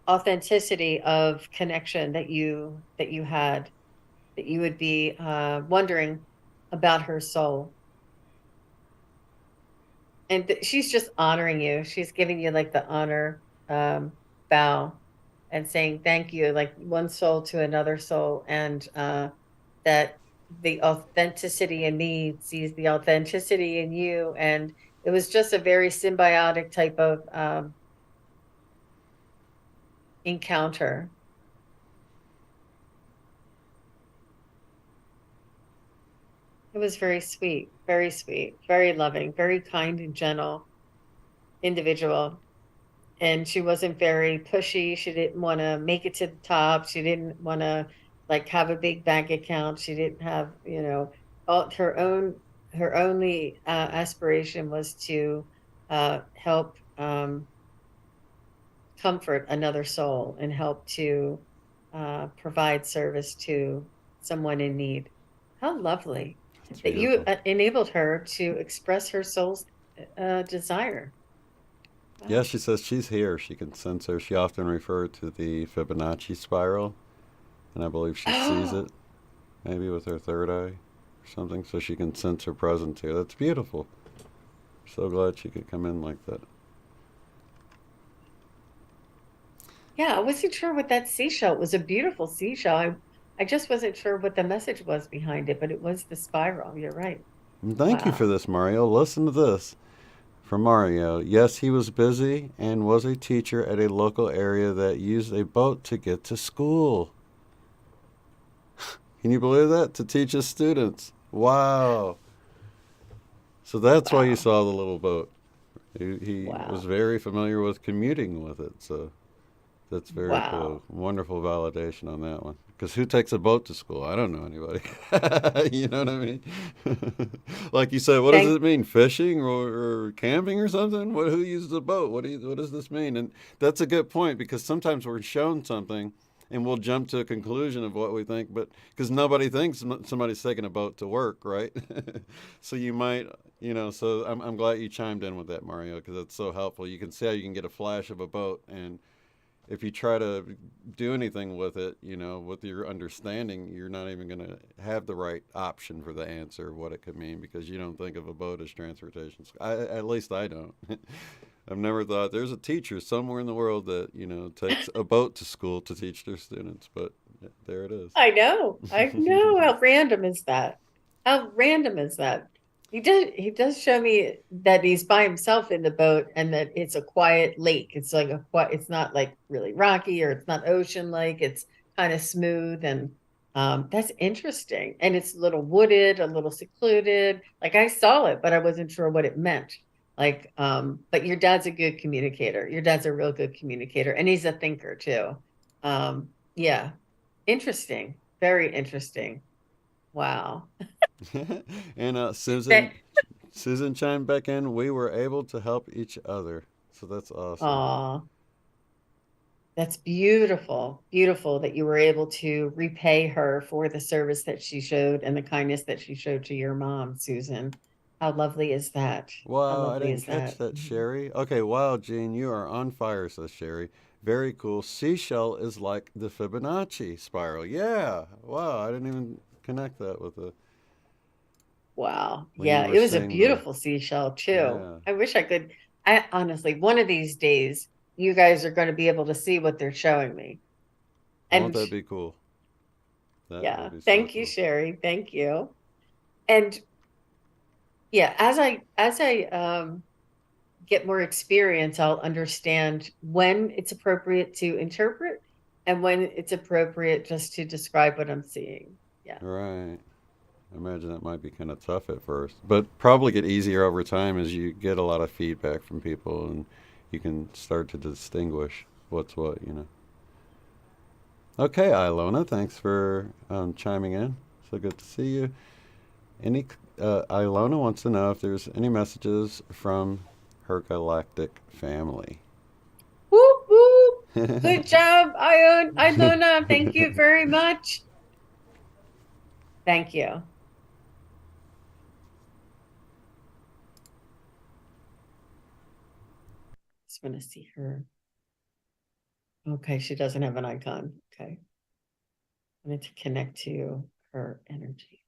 authenticity of connection that you had, that you would be wondering about her soul. And she's just honoring you. She's giving you like the honor bow, and saying thank you, like one soul to another soul, and that the authenticity in me sees the authenticity in you, and it was just a very symbiotic type of encounter. It was very sweet, very loving, very kind and gentle individual. And she wasn't very pushy. She didn't want to make it to the top. She didn't want to like have a big bank account. She didn't have, her only aspiration was to help comfort another soul, and help to provide service to someone in need. How lovely It's that you beautiful. enabled her to express her soul's desire. Yeah, Wow. she says she's here. She can sense her. She often referred to the Fibonacci spiral, and I believe she sees Oh, it, maybe with her third eye or something, so she can sense her presence here. That's beautiful. So glad she could come in like that. yeah, I wasn't sure what that seashell. It was a beautiful seashell. I just wasn't sure what the message was behind it, but it was the spiral. You're right. And thank you for Wow. this, Mario. Listen to this from Mario. Yes, he was busy and was a teacher at a local area that used a boat to get to school. Can you believe that? To teach his students. Wow. So that's why you Wow. saw the little boat. He was Wow. very familiar with commuting with it. So that's very Wow. cool. Wonderful validation on that one. Because who takes a boat to school? I don't know anybody. You know what I mean? Like you said, what does Thank it mean? Fishing or camping or something? Who uses a boat? What does this mean? And that's a good point because sometimes we're shown something and we'll jump to a conclusion of what we think, but because nobody thinks somebody's taking a boat to work, right? So you might, so I'm glad you chimed in with that, Mario, because that's so helpful. You can see how you can get a flash of a boat, and if you try to do anything with it, with your understanding, you're not even going to have the right option for the answer of what it could mean because you don't think of a boat as transportation. At least I don't. I've never thought there's a teacher somewhere in the world that, takes a boat to school to teach their students, but there it is. I know. I know. How random is that? How random is that? He does show me that he's by himself in the boat and that it's a quiet lake. It's like it's not like really rocky or it's not ocean like. It's kind of smooth and that's interesting. And it's a little wooded, a little secluded. Like I saw it, but I wasn't sure what it meant. Like, but your dad's a good communicator. Your dad's a real good communicator, and he's a thinker too. Yeah. Interesting. Very interesting. Wow. And That Susan chimed back in. We were able to help each other, so that's awesome. aw, that's beautiful. Beautiful that you were able to repay her for the service that she showed and the kindness that she showed to your mom, Susan. How lovely is that? How Wow, I lovely didn't is catch that? that, Sherry. Okay, wow, Gene, you are on fire, says Sherry. Very cool. Seashell is like the Fibonacci spiral. Yeah. Wow, I didn't even connect that with the Wow. when you Yeah, were it was a saying the beautiful seashell too. yeah. I wish I could. I honestly, one of these days, you guys are going to be able to see what they're showing me. Won't And that be cool? That yeah, would be so thank you, cool. Sherry. Thank you. And yeah, as I get more experience, I'll understand when it's appropriate to interpret and when it's appropriate just to describe what I'm seeing. Yeah. Right. I imagine that might be kind of tough at first, but probably get easier over time as you get a lot of feedback from people and you can start to distinguish what's what. Okay, Ilona, thanks for chiming in. So good to see you. Any Ilona wants to know if there's any messages from her galactic family. Whoop whoop. Good job, Ilona. Thank you very much. Thank you. Just want to see her. Okay, she doesn't have an icon. Okay. I need to connect to her energy.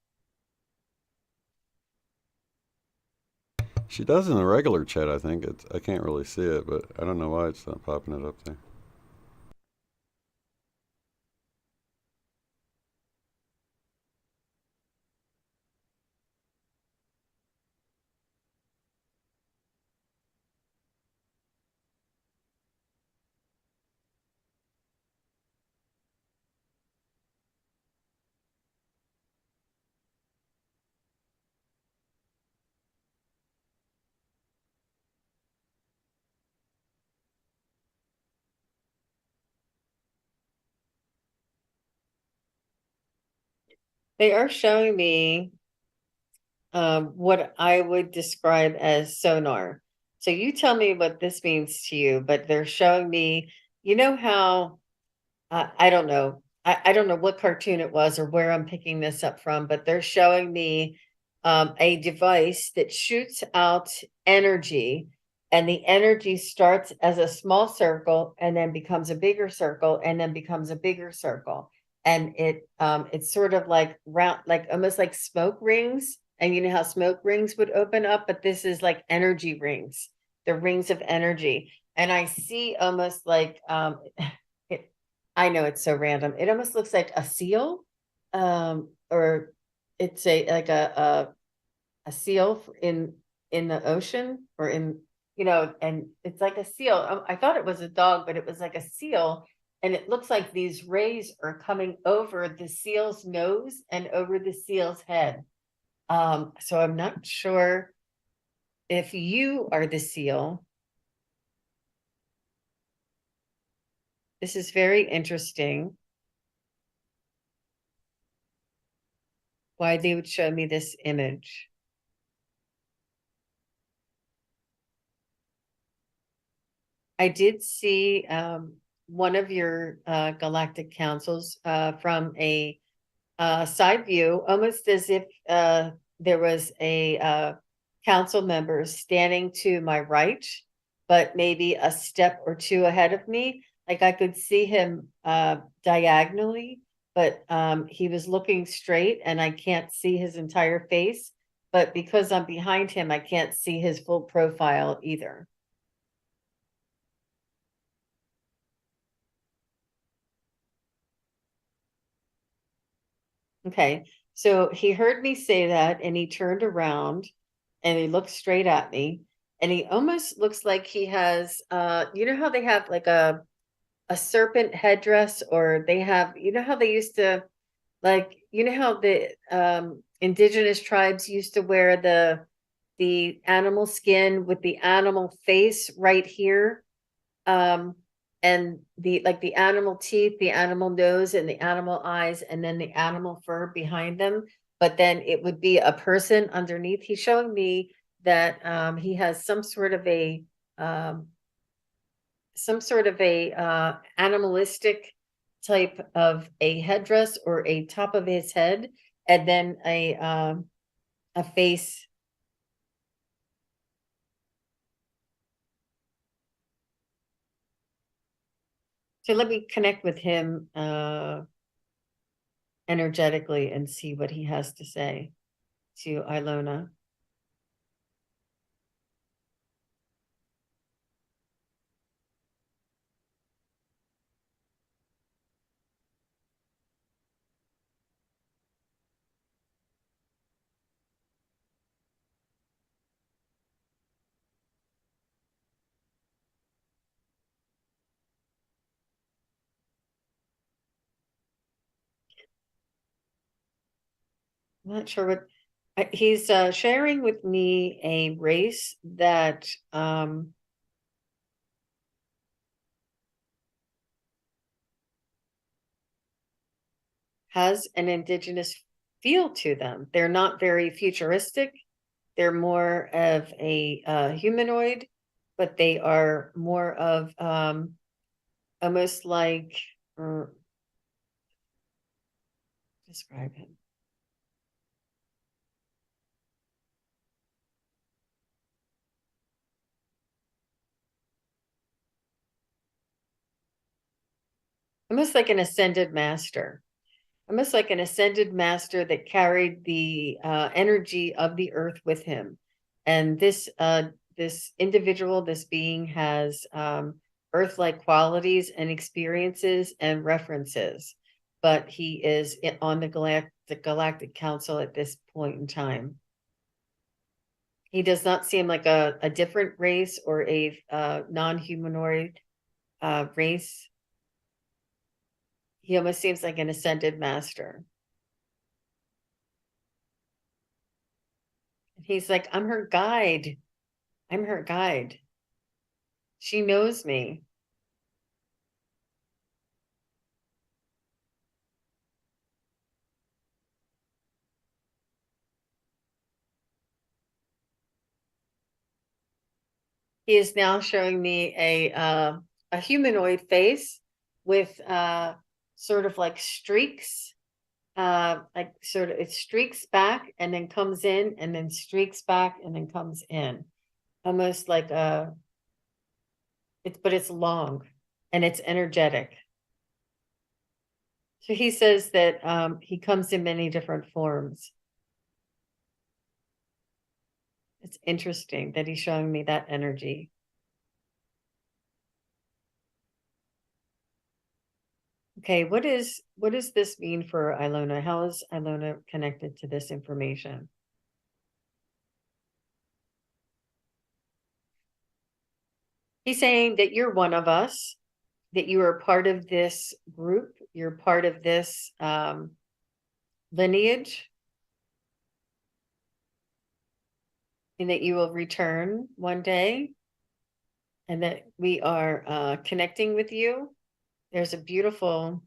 She does in the regular chat, I think. I can't really see it, but I don't know why it's not popping it up there. They are showing me what I would describe as sonar. So you tell me what this means to you, but they're showing me, you know how I don't know. I don't know what cartoon it was or where I'm picking this up from, but they're showing me a device that shoots out energy, and the energy starts as a small circle and then becomes a bigger circle and then becomes a bigger circle. And it's sort of like round, like almost like smoke rings. And you know how smoke rings would open up, but this is like energy rings, the rings of energy. And I see almost like it, I know it's so random. It almost looks like a seal, or it's a like a seal in the ocean or in and it's like a seal. I thought it was a dog, but it was like a seal, and it looks like these rays are coming over the seal's nose and over the seal's head. So I'm not sure if you are the seal. This is very interesting. why they would show me this image. I did see one of your galactic councils from a side view, almost as if there was a council member standing to my right, but maybe a step or two ahead of me. Like I could see him diagonally, but he was looking straight and I can't see his entire face. But because I'm behind him, I can't see his full profile either. Okay, so he heard me say that and he turned around and he looked straight at me and he almost looks like he has you know how they have like a serpent headdress, or they have, you know how they used to, like, you know how the indigenous tribes used to wear the animal skin with the animal face right here, um and the, like, the animal teeth, the animal nose, and the animal eyes, and then the animal fur behind them, but then it would be a person underneath. He's showing me that he has um some sort of a animalistic type of a headdress or a top of his head, and then a face. So let me connect with him energetically and see what he has to say to Ilona. I'm not sure what he's sharing with me, a race that has an indigenous feel to them. They're not very futuristic. They're more of a humanoid, but they are more of almost like, describe him. Almost like an ascended master. Almost like an ascended master that carried the energy of the earth with him. And this individual, this being, has earth-like qualities and experiences and references, but he is on the Galactic Council at this point in time. He does not seem like a different race or a non-humanoid race. He almost seems like an ascended master. He's like, I'm her guide. I'm her guide. She knows me. He is now showing me a humanoid face with sort of like streaks, like sort of, it streaks back and then comes in and then streaks back and then comes in, almost like but it's long and it's energetic. So he says that he comes in many different forms. It's interesting that he's showing me that energy. Okay, what does this mean for Ilona? How is Ilona connected to this information? He's saying that you're one of us, that you are part of this group, you're part of this lineage, and that you will return one day, and that we are connecting with you. There's a beautiful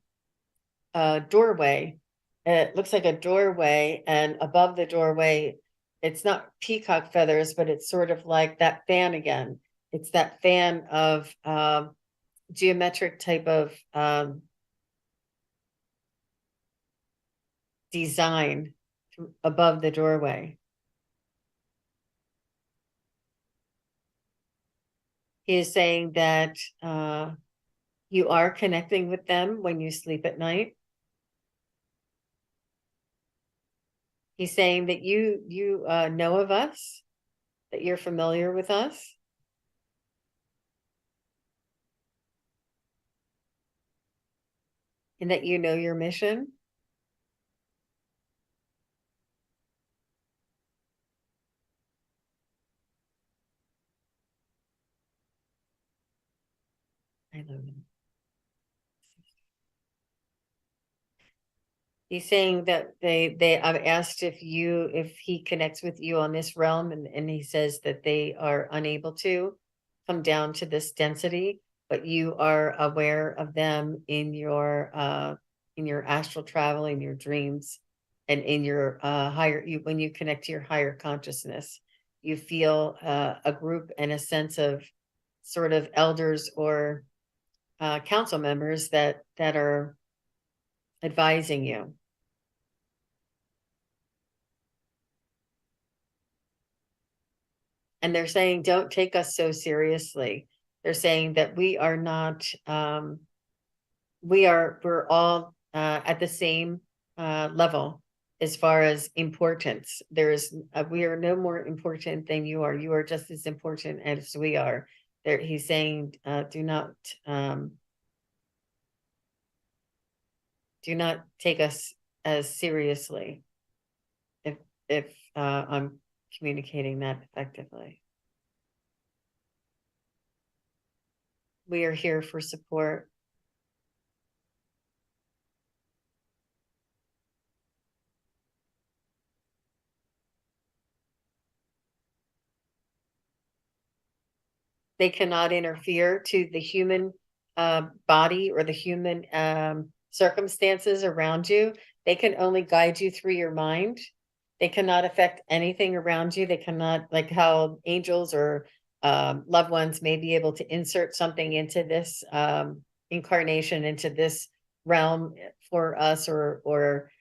doorway it looks like a doorway, and above the doorway, it's not peacock feathers, but it's sort of like that fan again. It's that fan of geometric type of design above the doorway. He is saying that you are connecting with them when you sleep at night. He's saying that you know of us, that you're familiar with us, and that you know your mission. I love him. He's saying that I've asked if he connects with you on this realm, and he says that they are unable to come down to this density, but you are aware of them in your astral travel, in your dreams, and in your when you connect to your higher consciousness, you feel a group and a sense of sort of elders or council members that are advising you. And they're saying, don't take us so seriously. They're saying that we are not, we're all at the same level as far as importance. We are no more important than you are. You are just as important as we are. There, he's saying, do not take us as seriously. If I'm communicating that effectively. We are here for support. They cannot interfere to the human body or the human circumstances around you. They can only guide you through your mind. They cannot affect anything around you. They cannot, like how angels or loved ones may be able to insert something into this incarnation, into this realm for us, or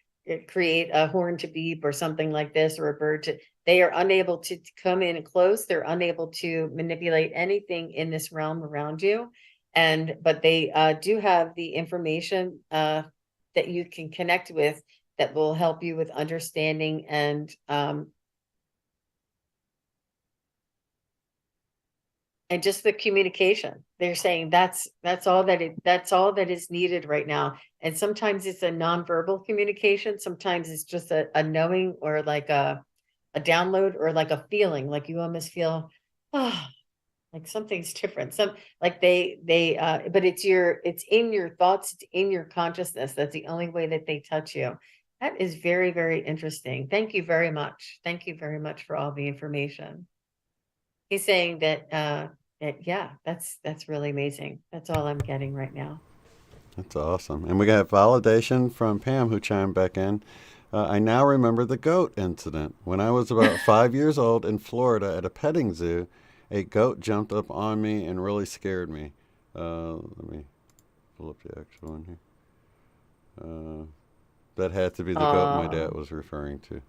create a horn to beep or something like this, or a bird to, they are unable to come in close. They're unable to manipulate anything in this realm around you. But they do have the information that you can connect with that will help you with understanding and just the communication. They're saying that's all that is needed right now. And sometimes it's a nonverbal communication. Sometimes it's just a knowing, or like a download, or like a feeling, like you almost feel, oh, like something's different. Like but it's in your thoughts, it's in your consciousness. That's the only way that they touch you. That is very, very interesting. Thank you very much. Thank you very much for all the information. He's saying yeah, that's really amazing. That's all I'm getting right now. That's awesome. And we got validation from Pam, who chimed back in. I now remember the goat incident. When I was about 5 years old in Florida at a petting zoo, a goat jumped up on me and really scared me. Let me pull up the actual one here. That had to be the goat my dad was referring to.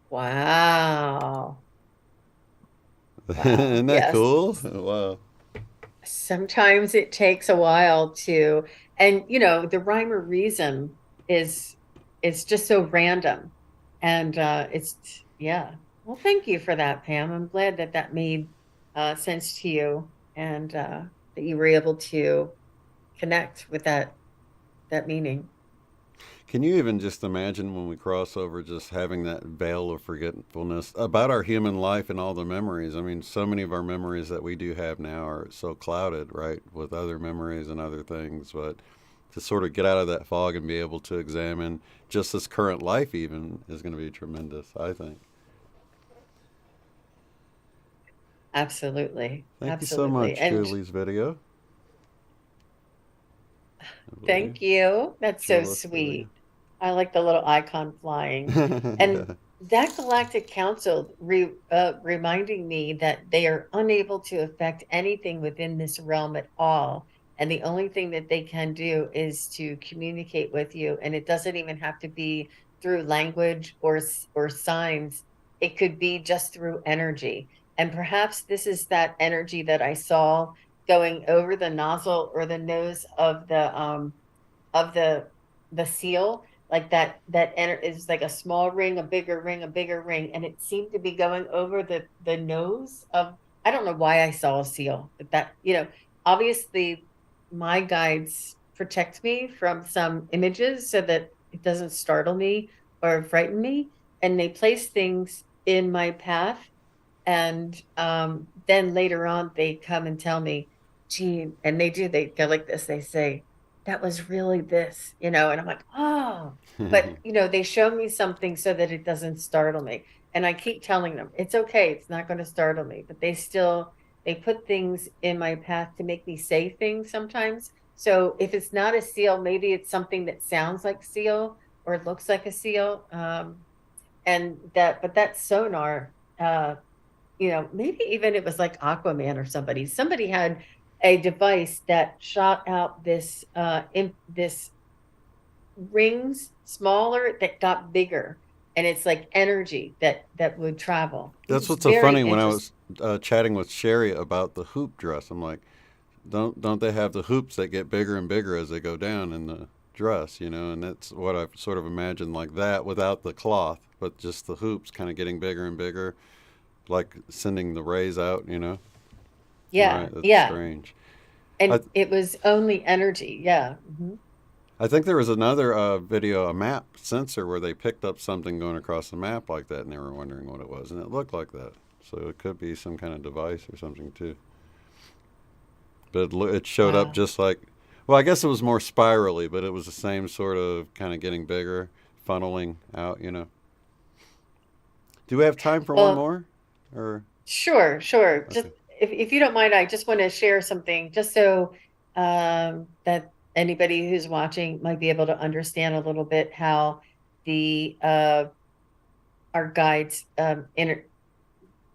Wow. Wow. Isn't that Yes. cool? Wow. Sometimes it takes a while to, and the rhyme or reason is just so random. And yeah. Well, thank you for that, Pam. I'm glad that made sense to you, and that you were able to connect with that meaning. Can you even just imagine when we cross over just having that veil of forgetfulness about our human life and all the memories? I mean, so many of our memories that we do have now are so clouded, right, with other memories and other things. But to sort of get out of that fog and be able to examine just this current life, even, is going to be tremendous, I think. Absolutely. Thank you so Absolutely. much, And Julie's video, I believe. thank you. That's so Julie's video. sweet. I like the little icon flying. And that Galactic Council reminding me that they are unable to affect anything within this realm at all. And the only thing that they can do is to communicate with you. And it doesn't even have to be through language or signs. It could be just through energy. And perhaps this is that energy that I saw going over the nozzle or the nose of the seal, like is like a small ring, a bigger ring, a bigger ring, and it seemed to be going over the nose of. I don't know why I saw a seal, but obviously my guides protect me from some images so that it doesn't startle me or frighten me, and they place things in my path, and then later on they come and tell me, Gene, and they go like this, they say, that was really this, and I'm like, oh, but they show me something so that it doesn't startle me. And I keep telling them, it's okay, it's not going to startle me, but they put things in my path to make me say things sometimes. So if it's not a seal, maybe it's something that sounds like seal or looks like a seal. But that sonar, maybe even it was like Aquaman or somebody had a device that shot out this rings smaller that got bigger, and it's like energy that would travel. It That's was what's so very funny. When I was interesting. chatting with Sherry about the hoop dress, I'm like, don't they have the hoops that get bigger and bigger as they go down in the dress, And that's what I've sort of imagined, like that without the cloth, but just the hoops kind of getting bigger and bigger, like sending the rays out. Yeah, Right? That's yeah. strange. I And it was only energy. Yeah. I think there was another video, a map sensor, where they picked up something going across the map like that, and they were wondering what it was, and it looked like that. So it could be some kind of device or something too. But it showed up Wow. just like, well, I guess it was more spirally, but it was the same sort of kind of getting bigger, funneling out. Do we have time for one Well, more? Or sure, sure. Just okay. if you don't mind, I just want to share something just so that anybody who's watching might be able to understand a little bit how the our guides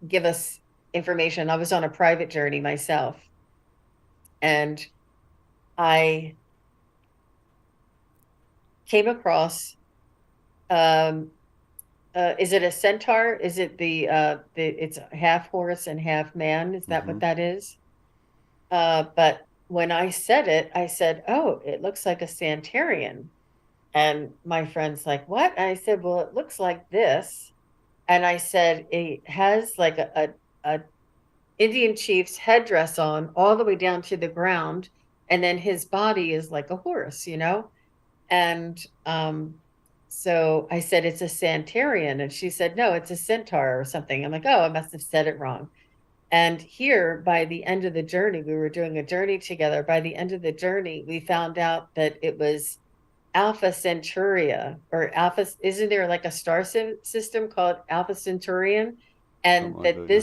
give us information. I was on a private journey myself, and I came across um, is it a centaur? Is it it's half horse and half man? Is that Mm-hmm. what that is? But when I said it, I said, "Oh, it looks like a Santerian." And my friend's like, "What?" I said, "Well, it looks like this." And I said, "It has like a Indian chief's headdress on all the way down to the ground, and then his body is like a horse." And so I said, "It's a Santerian," and she said, "No, it's a centaur or something." I'm like, "Oh, I must have said it wrong." And here, by the end of the journey, we were doing a journey together. By the end of the journey, we found out that it was Alpha Centuria or Alpha. Isn't there like a star system called Alpha Centurion? And Something like that that. Yeah.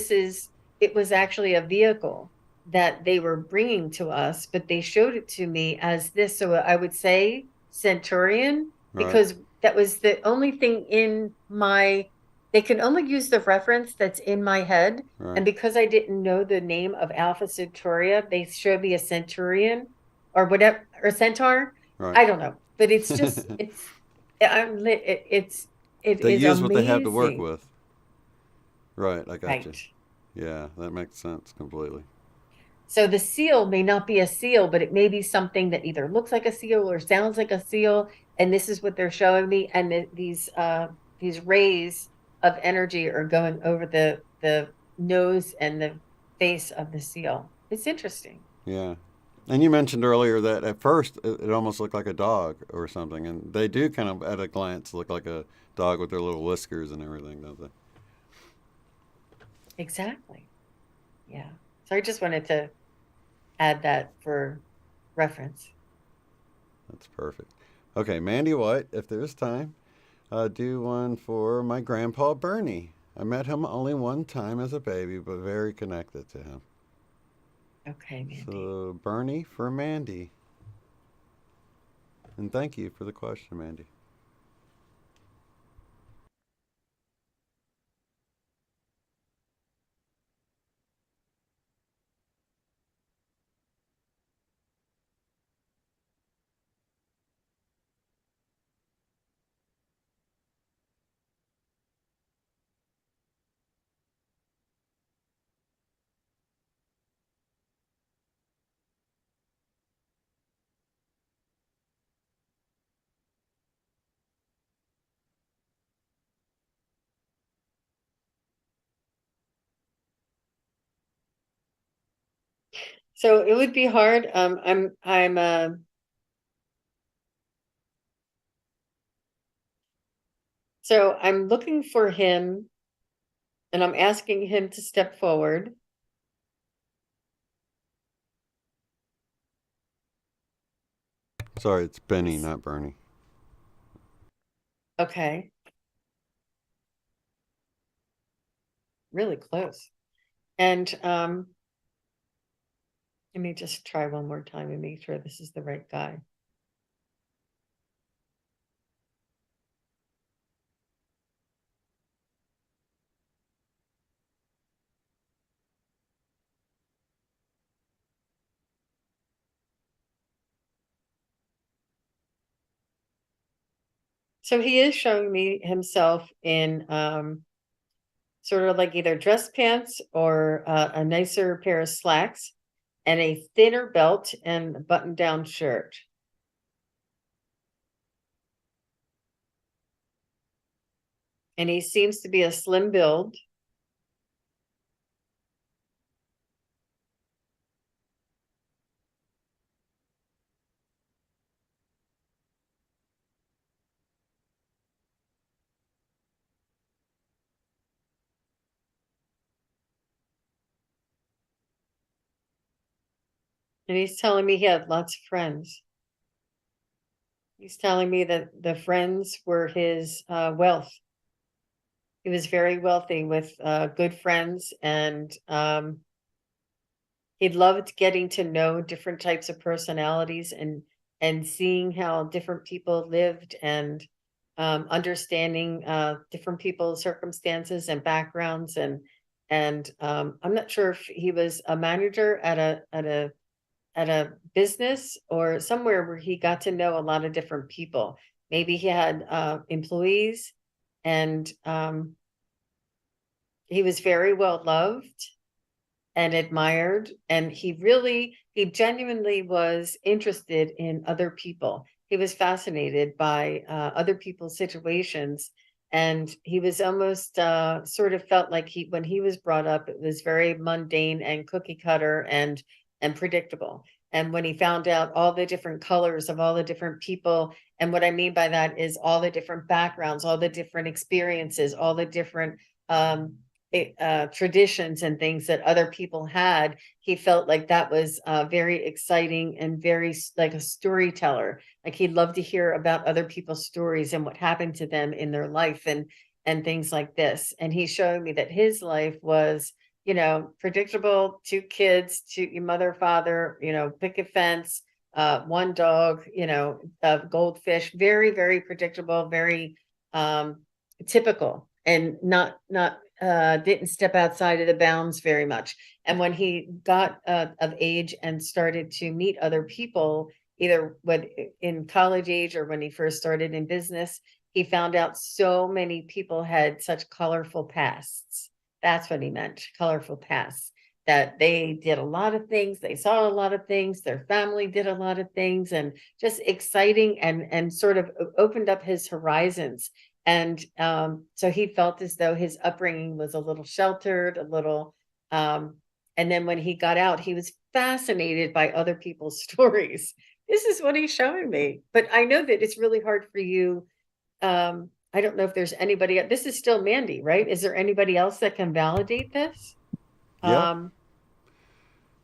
it was actually a vehicle that they were bringing to us, but they showed it to me as this. So I would say Centurion Right. because that was the only thing in my, they can only use the reference that's in my head. Right. And because I didn't know the name of Alpha Centuria, they showed me a centurion or whatever, or centaur. Right. I don't know, but it's just it They is use what they have to work amazing, with. Right. I got you. right? Yeah, that makes sense completely. So the seal may not be a seal, but it may be something that either looks like a seal or sounds like a seal. And this is what they're showing me. And these rays of energy are going over the nose and the face of the seal. It's interesting. Yeah. And you mentioned earlier that at first it almost looked like a dog or something, and they do kind of at a glance look like a dog with their little whiskers and everything, don't they? Exactly. Yeah. So I just wanted to add that for reference. That's perfect. Okay, Mandy White, if there's time, do one for my grandpa Bernie. I met him only one time as a baby, but very connected to him. Okay, Mandy. So Bernie for Mandy, and thank you for the question, Mandy. So it would be hard. So I'm looking for him and I'm asking him to step forward. Sorry, it's Benny, not Bernie. Okay, really close. And let me just try one more time and make sure this is the right guy. So he is showing me himself in sort of like either dress pants or a nicer pair of slacks and a thinner belt and a button-down shirt. And he seems to be a slim build. And he's telling me he had lots of friends. He's telling me that the friends were his wealth. He was very wealthy with good friends, and he loved getting to know different types of personalities and seeing how different people lived and understanding different people's circumstances and backgrounds and I'm not sure if he was a manager at a business or somewhere where he got to know a lot of different people. Maybe he had employees and he was very well loved and admired, and he genuinely was interested in other people. He was fascinated by other people's situations, and he was almost sort of felt like he when he was brought up it was very mundane and cookie cutter and predictable. And when he found out all the different colors of all the different people, and what I mean by that is all the different backgrounds, all the different experiences, all the different traditions and things that other people had, he felt like that was very exciting and very like a storyteller. Like he'd love to hear about other people's stories and what happened to them in their life and things like this. And he showed me that his life was, predictable. Two kids, two mother, father, picket fence, one dog, goldfish. Very, very predictable. Very typical, and not didn't step outside of the bounds very much. And when he got of age and started to meet other people, either when in college age or when he first started in business, he found out so many people had such colorful pasts. That's what he meant, colorful pasts. That they did a lot of things, they saw a lot of things, their family did a lot of things, and just exciting and sort of opened up his horizons. And so he felt as though his upbringing was a little sheltered, a little, and then when he got out, he was fascinated by other people's stories. This is what he's showing me. But I know that it's really hard for you. I don't know if there's anybody, this is still Mandy, right? Is there anybody else that can validate this? Yeah. Um,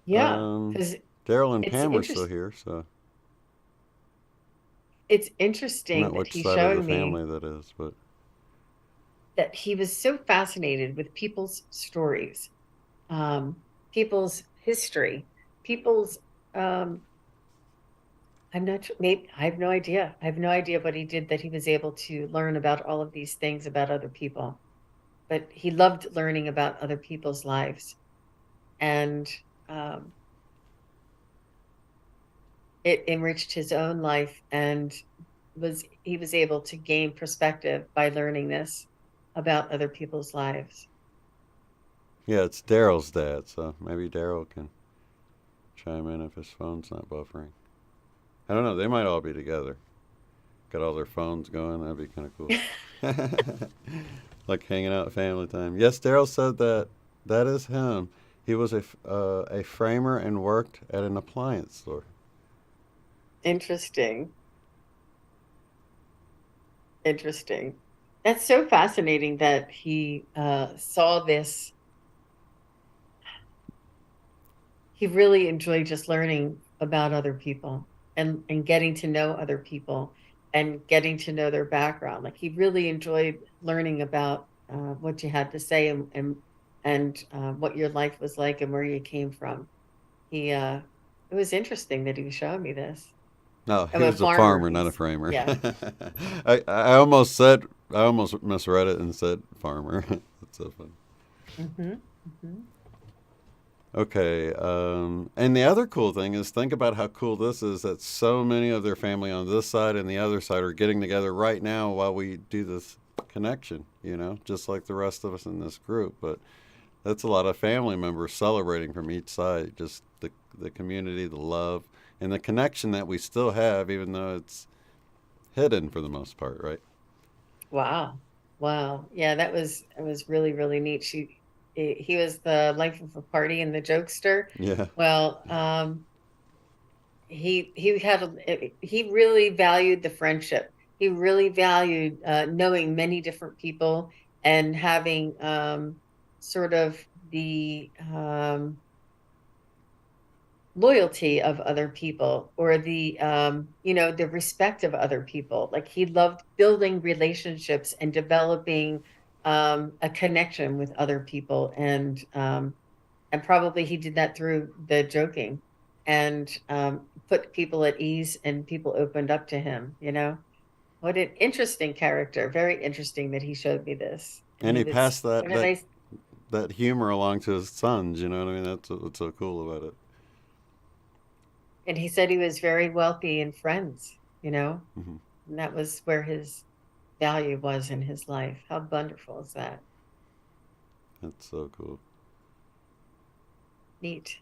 yeah, because Daryl and it's Pam are still interesting. here, so It's I'm interesting not that which he's side of the showing me family that is, but that he was so fascinated with people's stories, people's history, people's um, I'm not sure, maybe I have no idea. I have no idea what he did that he was able to learn about all of these things about other people. But he loved learning about other people's lives. And um, it enriched his own life and he was able to gain perspective by learning this about other people's lives. yeah, it's Daryl's dad, so maybe Daryl can chime in if his phone's not buffering. I don't know. They might all be together. Got all their phones going. That'd be kind of cool. Like hanging out family time. Yes, Daryl said that. That is him. He was a framer and worked at an appliance store. Interesting. Interesting. That's so fascinating that he saw this. He really enjoyed just learning about other people and getting to know other people and getting to know their background. Like he really enjoyed learning about what you had to say and what your life was like and where you came from. It was interesting that he was showing me this. No, I'm he a was a farmer. farmer, not a framer. Yeah. I almost misread it and said farmer. That's so funny. Mm-hmm. Mm-hmm. Okay, and the other cool thing is think about how cool this is that so many of their family on this side and the other side are getting together right now while we do this connection, just like the rest of us in this group. But that's a lot of family members celebrating from each side, just the community, the love, and the connection that we still have, even though it's hidden for the most part, right? Wow. Wow. Yeah, it was really, really neat. He was the life of a party and the jokester. Yeah. Well, he really valued the friendship. He really valued knowing many different people and having sort of the loyalty of other people or the respect of other people. Like he loved building relationships and developing a connection with other people, and probably he did that through the joking and put people at ease, and people opened up to him. What an interesting character. Very interesting that he showed me this. And And he he was passed that what a nice. that humor along to his sons. You know what I mean? That's what's so cool about it. And he said he was very wealthy in friends. Hmm. And that was where his value was in his life. How wonderful is that? That's so cool. Neat.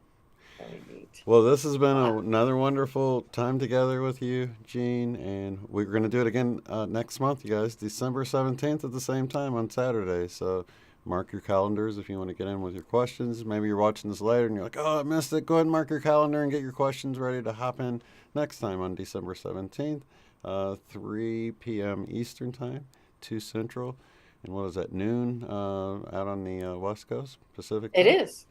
Very neat. Well, this has been Wow. another wonderful time together with you, Jean, and we're going to do it again next month, you guys, December 17th at the same time on Saturday. So mark your calendars if you want to get in with your questions. Maybe you're watching this later and you're like, oh, I missed it. Go ahead and mark your calendar and get your questions ready to hop in next time on December 17th, 3 p.m. Eastern Time, 2 Central. And what is that, noon out on the West Coast, Pacific It Time? is.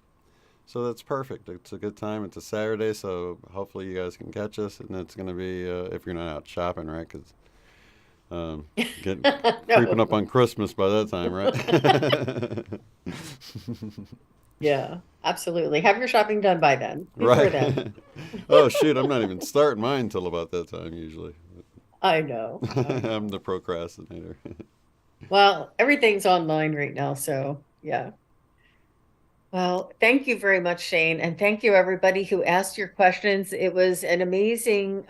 So that's perfect. It's a good time. It's a Saturday, so hopefully you guys can catch us. And it's going to be, if you're not out shopping, right? Because getting creeping up No. on Christmas by that time, right? Yeah, absolutely. Have your shopping done by then, before then. Right. Oh, shoot. I'm not even starting mine until about that time, usually. I know. I I'm know. the procrastinator. Well, everything's online right now, so yeah. Well, thank you very much, Shane, and thank you everybody who asked your questions. It was an amazing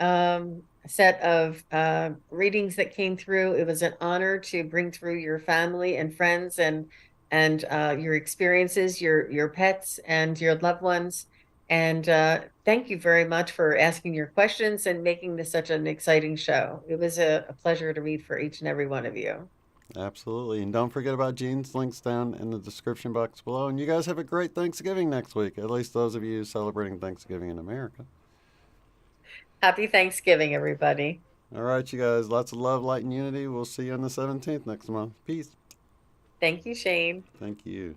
set of readings that came through. It was an honor to bring through your family and friends and your experiences, your pets and your loved ones. And thank you very much for asking your questions and making this such an exciting show. It was a pleasure to read for each and every one of you. Absolutely. And don't forget about Jean's links down in the description box below. And you guys have a great Thanksgiving next week, at least those of you celebrating Thanksgiving in America. Happy Thanksgiving, everybody. All right, you guys. Lots of love, light, and unity. We'll see you on the 17th next month. Peace. Thank you, Shane. Thank you.